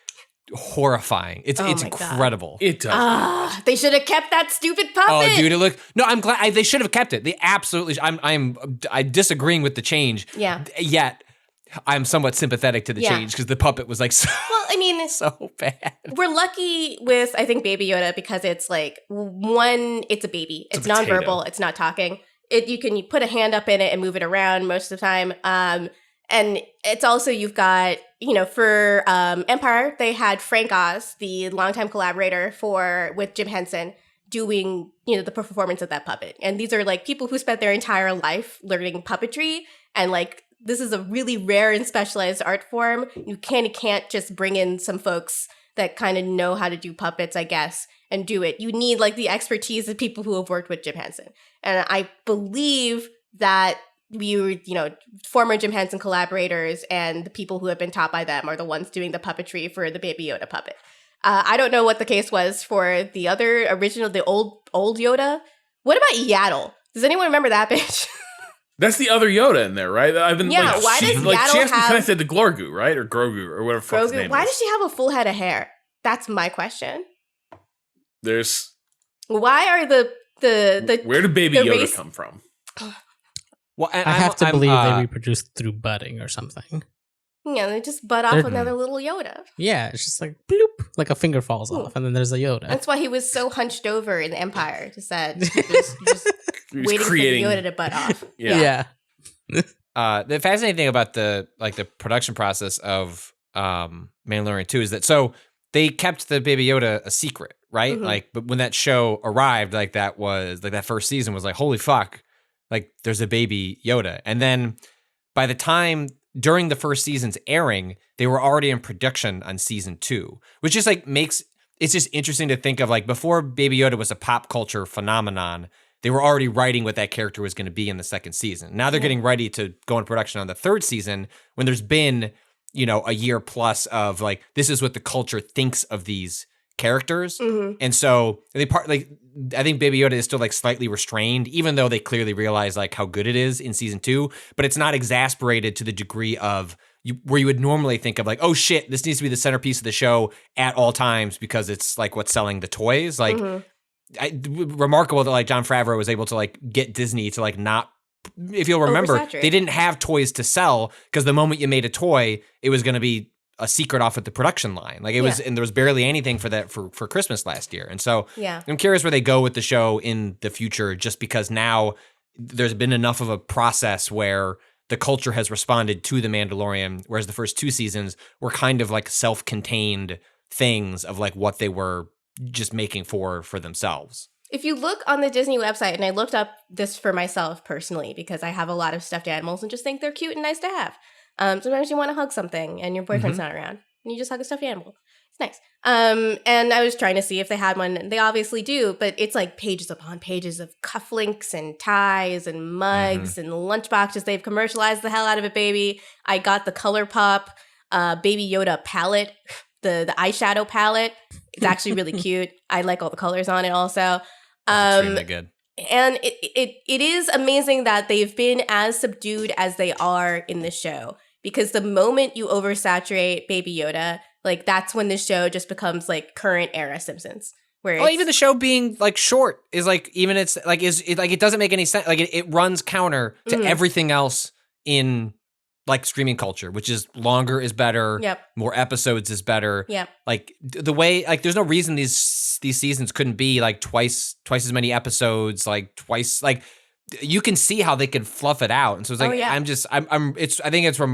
horrifying. It's incredible. God. It does. They should have kept that stupid puppet. Oh, dude, I'm glad they should have kept it. They absolutely. I'm disagreeing with the change. Yeah. Yet I'm somewhat sympathetic to the change because the puppet was like so. Well, I mean, so bad. We're lucky with, I think, Baby Yoda because it's like, one, it's a baby. It's nonverbal. It's not talking. You can put a hand up in it and move it around most of the time. And it's also, you've got, for Empire, they had Frank Oz, the longtime collaborator with Jim Henson, doing, the performance of that puppet. And these are like people who spent their entire life learning puppetry, and like, this is a really rare and specialized art form. You can't just bring in some folks that kind of know how to do puppets, I guess, and do it. You need like the expertise of people who have worked with Jim Henson. And I believe that former Jim Henson collaborators and the people who have been taught by them are the ones doing the puppetry for the Baby Yoda puppet. I don't know what the case was for the other original, the old Yoda. What about Yaddle? Does anyone remember that bitch? That's the other Yoda in there, right? Why does Yaddle she has to be connected to Glorgu, right? Or Grogu, or whatever fuck's name Why is. does she have a full head of hair? That's my question. Why are the where did Baby Yoda come from? Well, I have to believe they reproduced through budding or something. Yeah, they just butt off another little Yoda. Yeah, it's just like bloop, like a finger falls off, and then there's a Yoda. That's why he was so hunched over in Empire. Just waiting for the Yoda to butt off. Yeah. The fascinating thing about the production process of Mandalorian 2 is that they kept the Baby Yoda a secret, right? Mm-hmm. But when that show arrived, that first season was like, holy fuck, there's a Baby Yoda. And then by the time during the first season's airing, they were already in production on season 2, which just makes it's just interesting to think of, like, before Baby Yoda was a pop culture phenomenon, they were already writing what that character was going to be in the second season. Now they're getting ready to go into production on the third season when there's been, you know, a year plus of like, this is what the culture thinks of these characters. And so I think Baby Yoda is still like slightly restrained, even though they clearly realize like how good it is in season 2, but it's not exasperated to the degree of where you would normally think of like, oh shit, this needs to be the centerpiece of the show at all times because it's like what's selling the toys. Like remarkable that like Jon Favreau was able to like get Disney to like not, if you'll remember, they didn't have toys to sell because the moment you made a toy, it was going to be a secret off at the production line. Like it was, and there was barely anything for that for Christmas last year. And so I'm curious where they go with the show in the future, just because now there's been enough of a process where the culture has responded to The Mandalorian, whereas the first 2 seasons were kind of like self-contained things of like what they were just making for themselves. If you look on the Disney website, and I looked up this for myself personally because I have a lot of stuffed animals and just think they're cute and nice to have. Sometimes you want to hug something and your boyfriend's not around and you just hug a stuffed animal. It's nice. And I was trying to see if they had one, and they obviously do, but it's like pages upon pages of cufflinks and ties and mugs and lunchboxes. They've commercialized the hell out of it, baby. I got the ColourPop Baby Yoda palette, the eyeshadow palette. It's actually really cute. I like all the colors on it also. Extremely good. And it is amazing that they've been as subdued as they are in the show, because the moment you oversaturate Baby Yoda, like that's when the show just becomes like current era Simpsons. Where even the show being like short is like, even it's like it doesn't make any sense. Like it runs counter to everything else in like streaming culture, which is longer is better. More episodes is better. Like the way, like there's no reason these seasons couldn't be like twice as many episodes, like twice, like you can see how they can fluff it out. And so it's like, I think it's the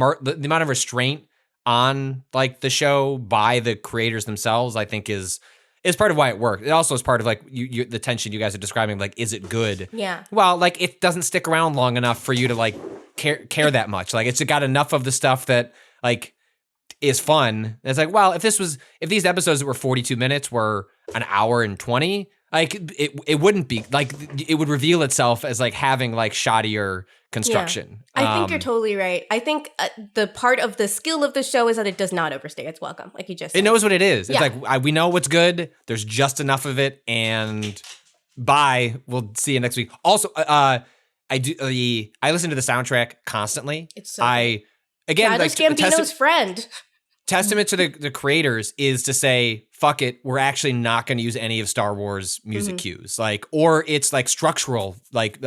amount of restraint on like the show by the creators themselves, I think is part of why it worked. It also is part of like the tension you guys are describing. Like, is it good? Well, like it doesn't stick around long enough for you to like care that much. Like it's got enough of the stuff that like is fun. It's like, well, if these episodes that were 42 minutes were an hour and 20, like it wouldn't be like, it would reveal itself as like having like shoddier construction. I think you're totally right. I think the part of the skill of the show is that it does not overstay its welcome, like you just said. It knows what it is. It's like, we know what's good. There's just enough of it, and bye. We'll see you next week. Also, I listen to the soundtrack constantly. It's so good. Again, like Gambino's friend. Testament to the creators is to say, fuck it, we're actually not going to use any of Star Wars music cues, like, or it's like structural, like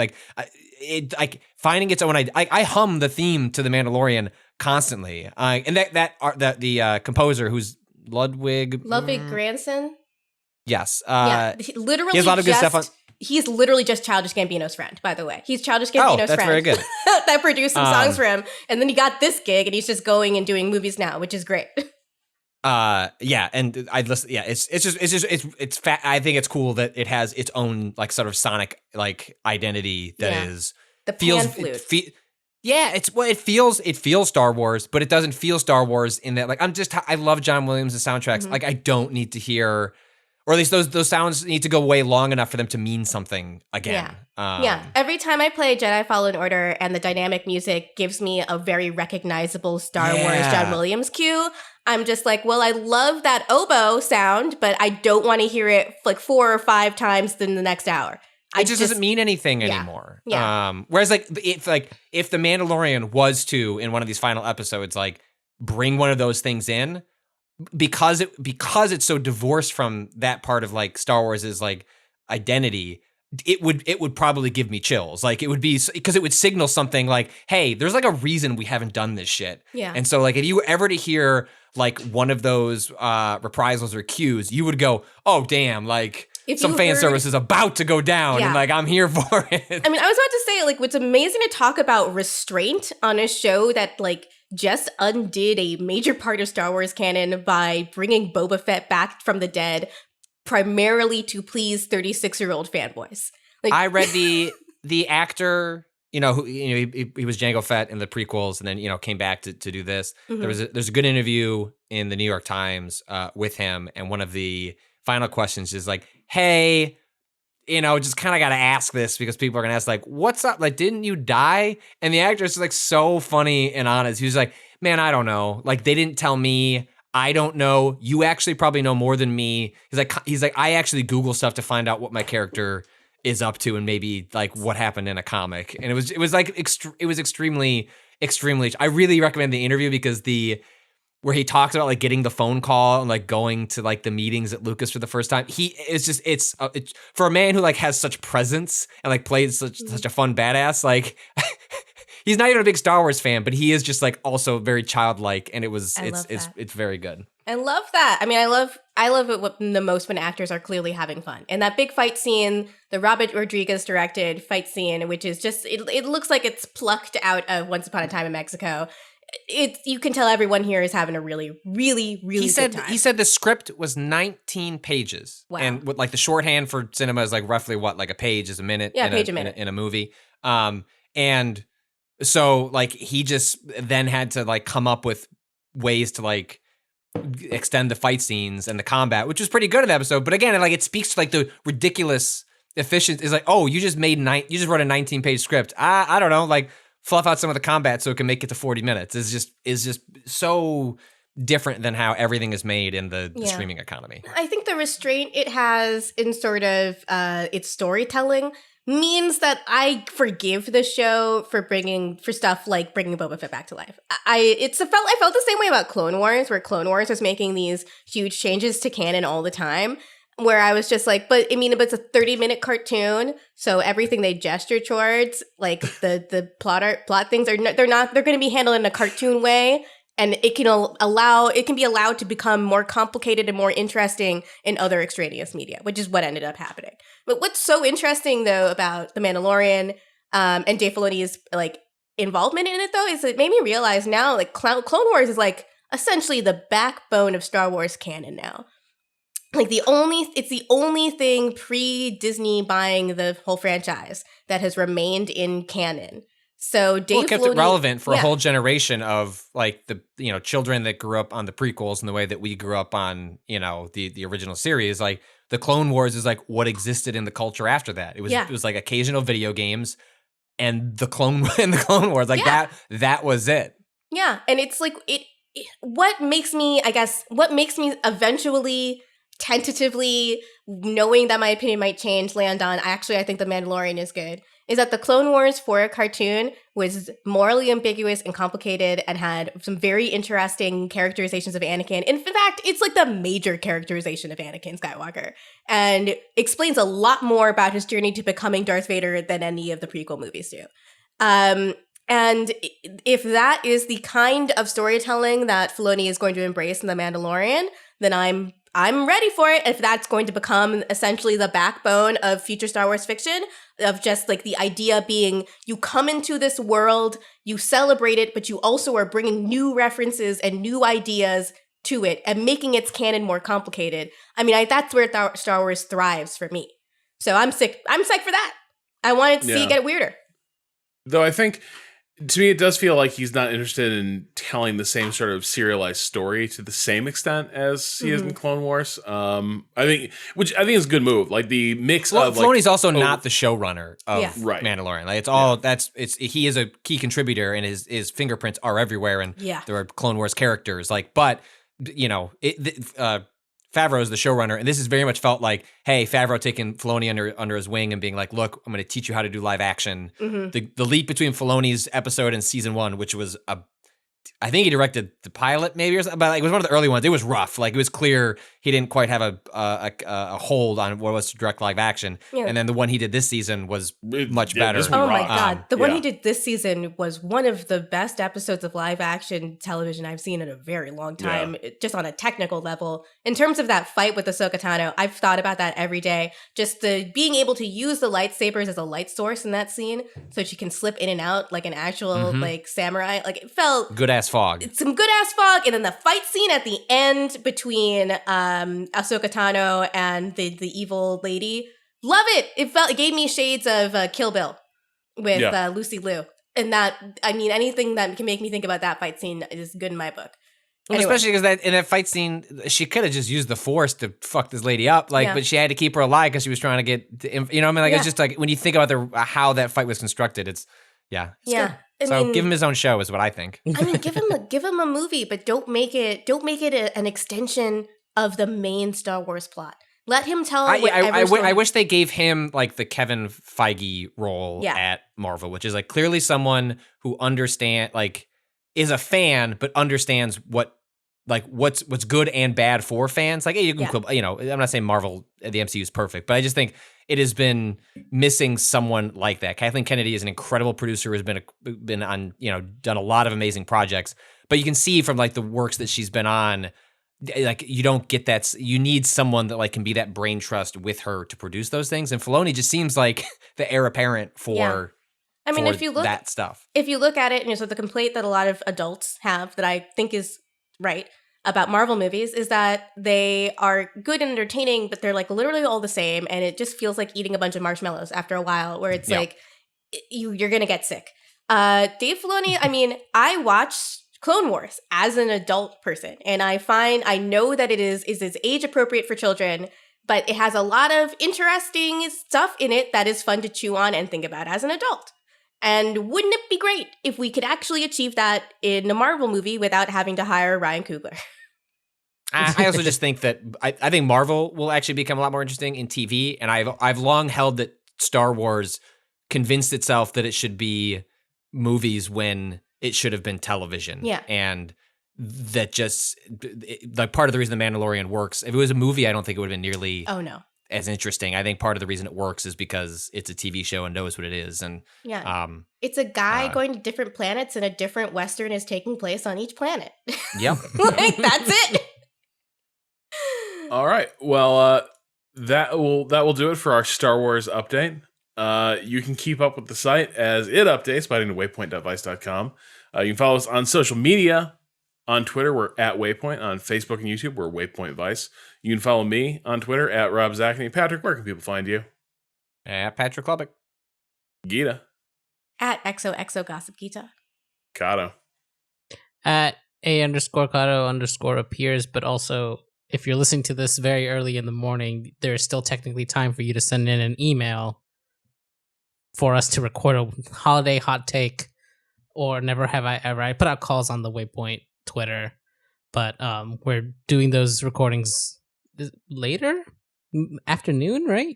finding its own. I hum the theme to The Mandalorian constantly, and the composer, who's Ludwig Göransson. Yes, literally, he has a lot of good stuff on. He's literally just Childish Gambino's friend, by the way. He's Childish Gambino's friend. That's very good. That produced some songs for him. And then he got this gig, and he's just going and doing movies now, which is great. And I listen. Yeah, it's fat. I think it's cool that it has its own like sort of sonic like identity that is the pan flute. It feels Star Wars, but it doesn't feel Star Wars in that like I love John Williams' soundtracks. Like I don't need to hear. Or at least those sounds need to go away long enough for them to mean something again. Every time I play Jedi Fallen Order and the dynamic music gives me a very recognizable Star Wars John Williams cue, I'm just like, well, I love that oboe sound, but I don't want to hear it like 4 or 5 times in the next hour. It just doesn't mean anything anymore. Whereas like if The Mandalorian was to, in one of these final episodes, like bring one of those things in, because it's so divorced from that part of like Star Wars's like identity, it would probably give me chills. Like it would be, because it would signal something like, hey, there's like a reason we haven't done this shit. And so like if you were ever to hear like one of those reprisals or cues, you would go, oh damn, like some fan service is about to go down, and like I'm here for it. I mean, I was about to say, like, what's amazing to talk about restraint on a show that like just undid a major part of Star Wars canon by bringing Boba Fett back from the dead, primarily to please 36-year-old fanboys. Like, I read the actor, he was Jango Fett in the prequels, and then came back to do this. There's a good interview in the New York Times with him, and one of the final questions is like, hey, just kind of got to ask this because people are going to ask, like, what's up? Like, didn't you die? And the actor is like so funny and honest. He was like, man, I don't know. Like, they didn't tell me. I don't know. You actually probably know more than me. He's like, I actually Google stuff to find out what my character is up to and maybe like what happened in a comic. And it was extremely, extremely. I really recommend the interview because where he talks about like getting the phone call and like going to like the meetings at Lucas for the first time. It's for a man who like has such presence and like plays such a fun badass. Like he's not even a big Star Wars fan, but he is just like also very childlike, and it's very good. I love that. I mean, I love it the most when actors are clearly having fun. And that big fight scene, the Robert Rodriguez directed fight scene, which is just it looks like it's plucked out of Once Upon a Time in Mexico. You can tell everyone here is having a really, really, really good time. He said the script was 19 pages. Wow. And with like the shorthand for cinema is like roughly like a page is a minute. Yeah, a minute. In a movie. And so like he just then had to like come up with ways to like extend the fight scenes and the combat, which was pretty good in the episode. But again, it speaks to like the ridiculous efficiency. It's like, oh, you just wrote a 19-page script. I don't know, like fluff out some of the combat so it can make it to 40 minutes. Is just so different than how everything is made in the streaming economy. I think the restraint it has in sort of its storytelling means that I forgive the show for stuff like bringing Boba Fett back to life. I felt the same way about Clone Wars, where Clone Wars was making these huge changes to canon all the time, where I was just like, but it's a 30-minute cartoon, so everything they gesture towards, like the plot things they're going to be handled in a cartoon way. And it can be allowed to become more complicated and more interesting in other extraneous media, which is what ended up happening. But what's so interesting, though, about The Mandalorian and Dave Filoni's involvement in it, though, is it made me realize now, Clone Wars is essentially the backbone of Star Wars canon now. It's the only thing pre-Disney buying the whole franchise that has remained in canon. So Dave kept Filoni, it relevant for a whole generation of the children that grew up on the prequels and the way that we grew up on the original series. Like the Clone Wars is like what existed in the culture after that. It was like occasional video games and the Clone Wars that was it. Yeah, and it's like what makes me eventually tentatively, knowing that my opinion might change, land on I think The Mandalorian is good, is that the Clone Wars for a cartoon was morally ambiguous and complicated and had some very interesting characterizations of Anakin. In fact, it's like the major characterization of Anakin Skywalker and explains a lot more about his journey to becoming Darth Vader than any of the prequel movies do. And if that is the kind of storytelling that Filoni is going to embrace in The Mandalorian, then I'm ready for it. If that's going to become essentially the backbone of future Star Wars fiction, of just the idea being you come into this world, you celebrate it, but you also are bringing new references and new ideas to it and making its canon more complicated. That's where Star Wars thrives for me. So I'm psyched for that. I wanted to see it get weirder. Though I think, to me, it does feel like he's not interested in telling the same sort of serialized story to the same extent as he is in Clone Wars. I think is a good move. Like the mix of Filoni's also not the showrunner of Mandalorian. Like it's all he is a key contributor and his fingerprints are everywhere and there are Clone Wars characters. Favreau is the showrunner, and this has very much felt like, hey, Favreau taking Filoni under his wing and being like, look, I'm going to teach you how to do live action. The leap between Filoni's episode and season 1, which was I think he directed the pilot maybe or something, but it was one of the early ones. It was rough. It was clear he didn't quite have a hold on what was to direct live action. Yeah. And then the one he did this season was much better. Oh my God. The one he did this season was one of the best episodes of live action television I've seen in a very long time, just on a technical level. In terms of that fight with Ahsoka Tano, I've thought about that every day. Just the being able to use the lightsabers as a light source in that scene so she can slip in and out like an actual samurai. It felt good ass fog. Some good ass fog, and then the fight scene at the end between Ahsoka Tano and the evil lady. Love it. It gave me shades of Kill Bill with Lucy Liu, and that anything that can make me think about that fight scene is good in my book. Well, Anyway. especially because in that fight scene, she could have just used the Force to fuck this lady up, but she had to keep her alive because she was trying to get, it's just like when you think about how that fight was constructed, it's good. So give him his own show is what I think. I mean, give him a movie, but don't make it an extension of the main Star Wars plot. Let him tell whatever I wish they gave him like the Kevin Feige role at Marvel, which is like clearly someone who is a fan but understands what's good and bad for fans. Like, hey, you can, I'm not saying Marvel, the MCU is perfect, but I just think it has been missing someone like that. Kathleen Kennedy is an incredible producer who's been on, done a lot of amazing projects, but you can see from like the works that she's been on, like you don't get that. You need someone that like can be that brain trust with her to produce those things. And Filoni just seems like the heir apparent for. I mean, if you look that stuff, if you look at it, and so the complaint that a lot of adults have that I think is right about Marvel movies is that they are good and entertaining, but they're like literally all the same, and it just feels like eating a bunch of marshmallows after a while, where it's like you're gonna get sick. Dave Filoni, I mean, I watched Clone Wars as an adult person, and I know that it is age appropriate for children, but it has a lot of interesting stuff in it that is fun to chew on and think about as an adult. And wouldn't it be great if we could actually achieve that in a Marvel movie without having to hire Ryan Coogler? I also just think that I think Marvel will actually become a lot more interesting in TV, and I've long held that Star Wars convinced itself that it should be movies when it should have been television. Yeah. And that just, like, part of the reason The Mandalorian works, if it was a movie, I don't think it would have been nearly as interesting. I think part of the reason it works is because it's a TV show and knows what it is. And it's a guy going to different planets, and a different Western is taking place on each planet. Yep. Like, that's it. All right. Well, that will do it for our Star Wars update. You can keep up with the site as it updates by heading to waypoint.vice.com. You can follow us on social media. On Twitter, we're at Waypoint. On Facebook and YouTube, we're Waypoint Vice. You can follow me on Twitter at Rob Zachney. Patrick, where can people find you? At Patrick Lubbock. Gita. At XOXO Gossip Gita. Kato. At _Kato_appears, but also, if you're listening to this very early in the morning, there is still technically time for you to send in an email for us to record a holiday hot take, or never have I ever. I put out calls on the Waypoint Twitter, but we're doing those recordings later afternoon, right?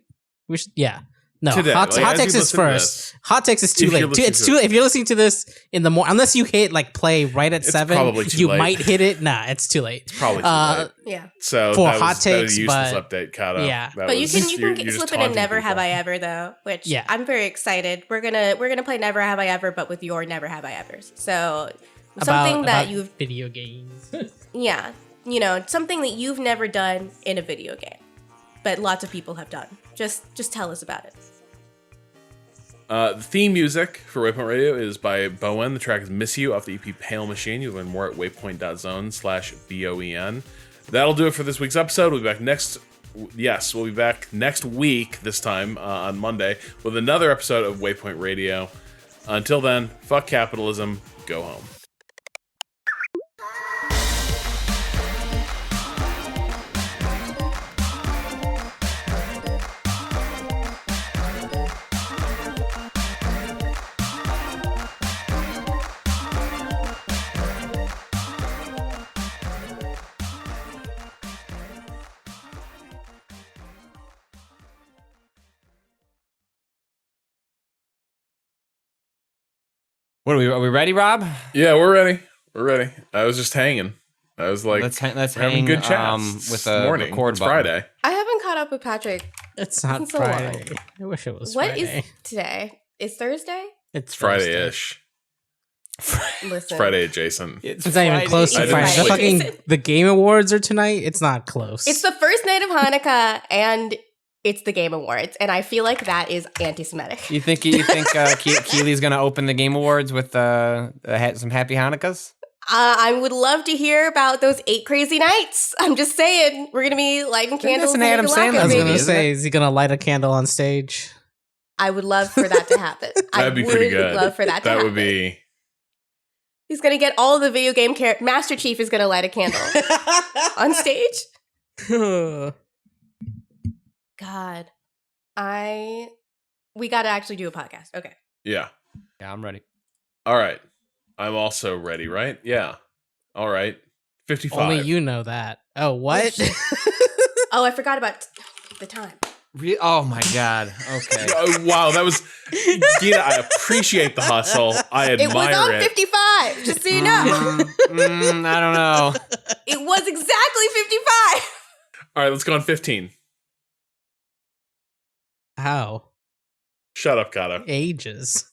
Today, hot takes is first. Hot takes is too late. It's too late. If you're listening to this in the morning, unless you hit like play right at 7, probably too you late. might hit it. Nah, it's too late. It's probably too late. Yeah. So for that hot was, takes, that was a useless but update, Kato. yeah. But you can slip it in Never Have I Ever, though, which I'm very excited. We're gonna play Never Have I Ever, but with your Never Have I Evers. So something that you've video games. Something that you've never done in a video game, but lots of people have done. Just tell us about it. The theme music for Waypoint Radio is by Bowen. The track is Miss You off the EP Pale Machine. You can learn more at waypoint.zone/BOEN. That'll do it for this week's episode. We'll be back next week, this time on Monday, with another episode of Waypoint Radio. Until then, fuck capitalism, go home. What are we ready, Rob? Yeah, we're ready. We're ready. I was just hanging. I was like, let's having hang, good chats with a morning. record It's button. Friday. I haven't caught up with Patrick. It's not so long. Friday. I wish it was What Friday. is today? Is Thursday? It's Friday-ish. Listen. It's Friday adjacent. It's not even close to I Friday. didn't The sleep. fucking the Game Awards are tonight. It's not close. It's the first night of Hanukkah, and it's the Game Awards, and I feel like that is anti-Semitic. You think Keely's gonna open the Game Awards with some happy Hanukkahs? I would love to hear about those 8 crazy nights. I'm just saying, we're gonna be lighting candles. That's an and Adam making Sandler I was latkes, movie, gonna baby. isn't say, it? is he gonna light a candle on stage? I would love for that to happen. That'd be pretty good. Love for that to That happen. would be He's gonna get all the video game Master Chief is gonna light a candle on stage. God, we gotta actually do a podcast. Okay. Yeah. Yeah, I'm ready. All right. I'm also ready, right? Yeah. All right. 55. Only you know that. Oh, what? Oh, I forgot about the time. Oh my god. Okay. Oh, wow, that was Gita. I appreciate the hustle. I admire It was on 55, just so you know. I don't know. It was exactly 55. All right, let's go on 15. How? Shut up, Kato. Ages.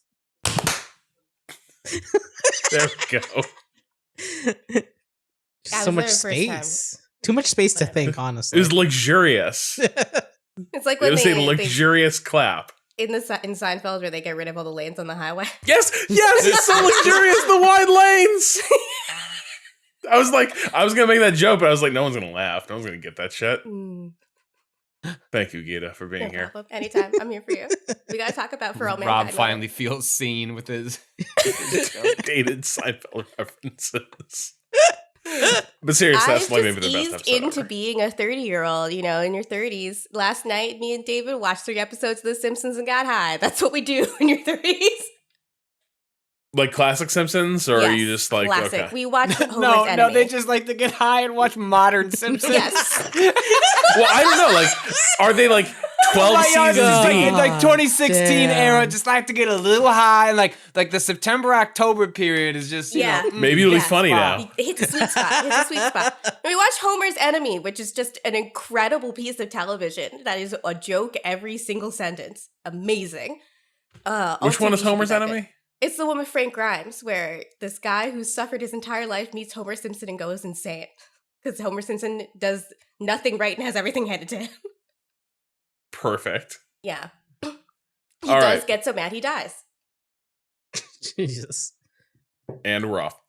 There we go. That So was much their first space. Too much space to think, It honestly. was luxurious. It's like It when was a luxurious clap. in Seinfeld where they get rid of all the lanes on the highway. Yes, it's so luxurious, the wide lanes. I was gonna make that joke, but I was like, no one's gonna laugh. No one's gonna get that shit. Thank you, Gita, for being No here. problem. Anytime. I'm here for you. We gotta talk about For All Rob Mankind. finally feels seen with his. Dated Seinfeld references. But seriously, that's I've like just maybe the best eased episode into ever. being a 30-year-old, in your 30s. Last night, me and David watched 3 episodes of The Simpsons and got high. That's what we do in your 30s. Like classic Simpsons, or are Yes, you just like classic. okay? We watched Homer's Enemy. No, they just like to get high and watch modern Simpsons. Yes. Well, I don't know. Like, are they like 12 Like, seasons just like, deep? in like 2016 damn. era, just like to get a little high, and like the September October period is just you know, Maybe it'll Yes. be funny Wow. now. It hits a sweet spot. It hits a sweet spot. We watched Homer's Enemy, which is just an incredible piece of television that is a joke every single sentence. Amazing. Which one is Homer's enemy? enemy? It's the one with Frank Grimes, where this guy who's suffered his entire life meets Homer Simpson and goes insane. Because Homer Simpson does nothing right and has everything handed to him. Perfect. Yeah. He All does right. get so mad he dies. Jesus. And we're off.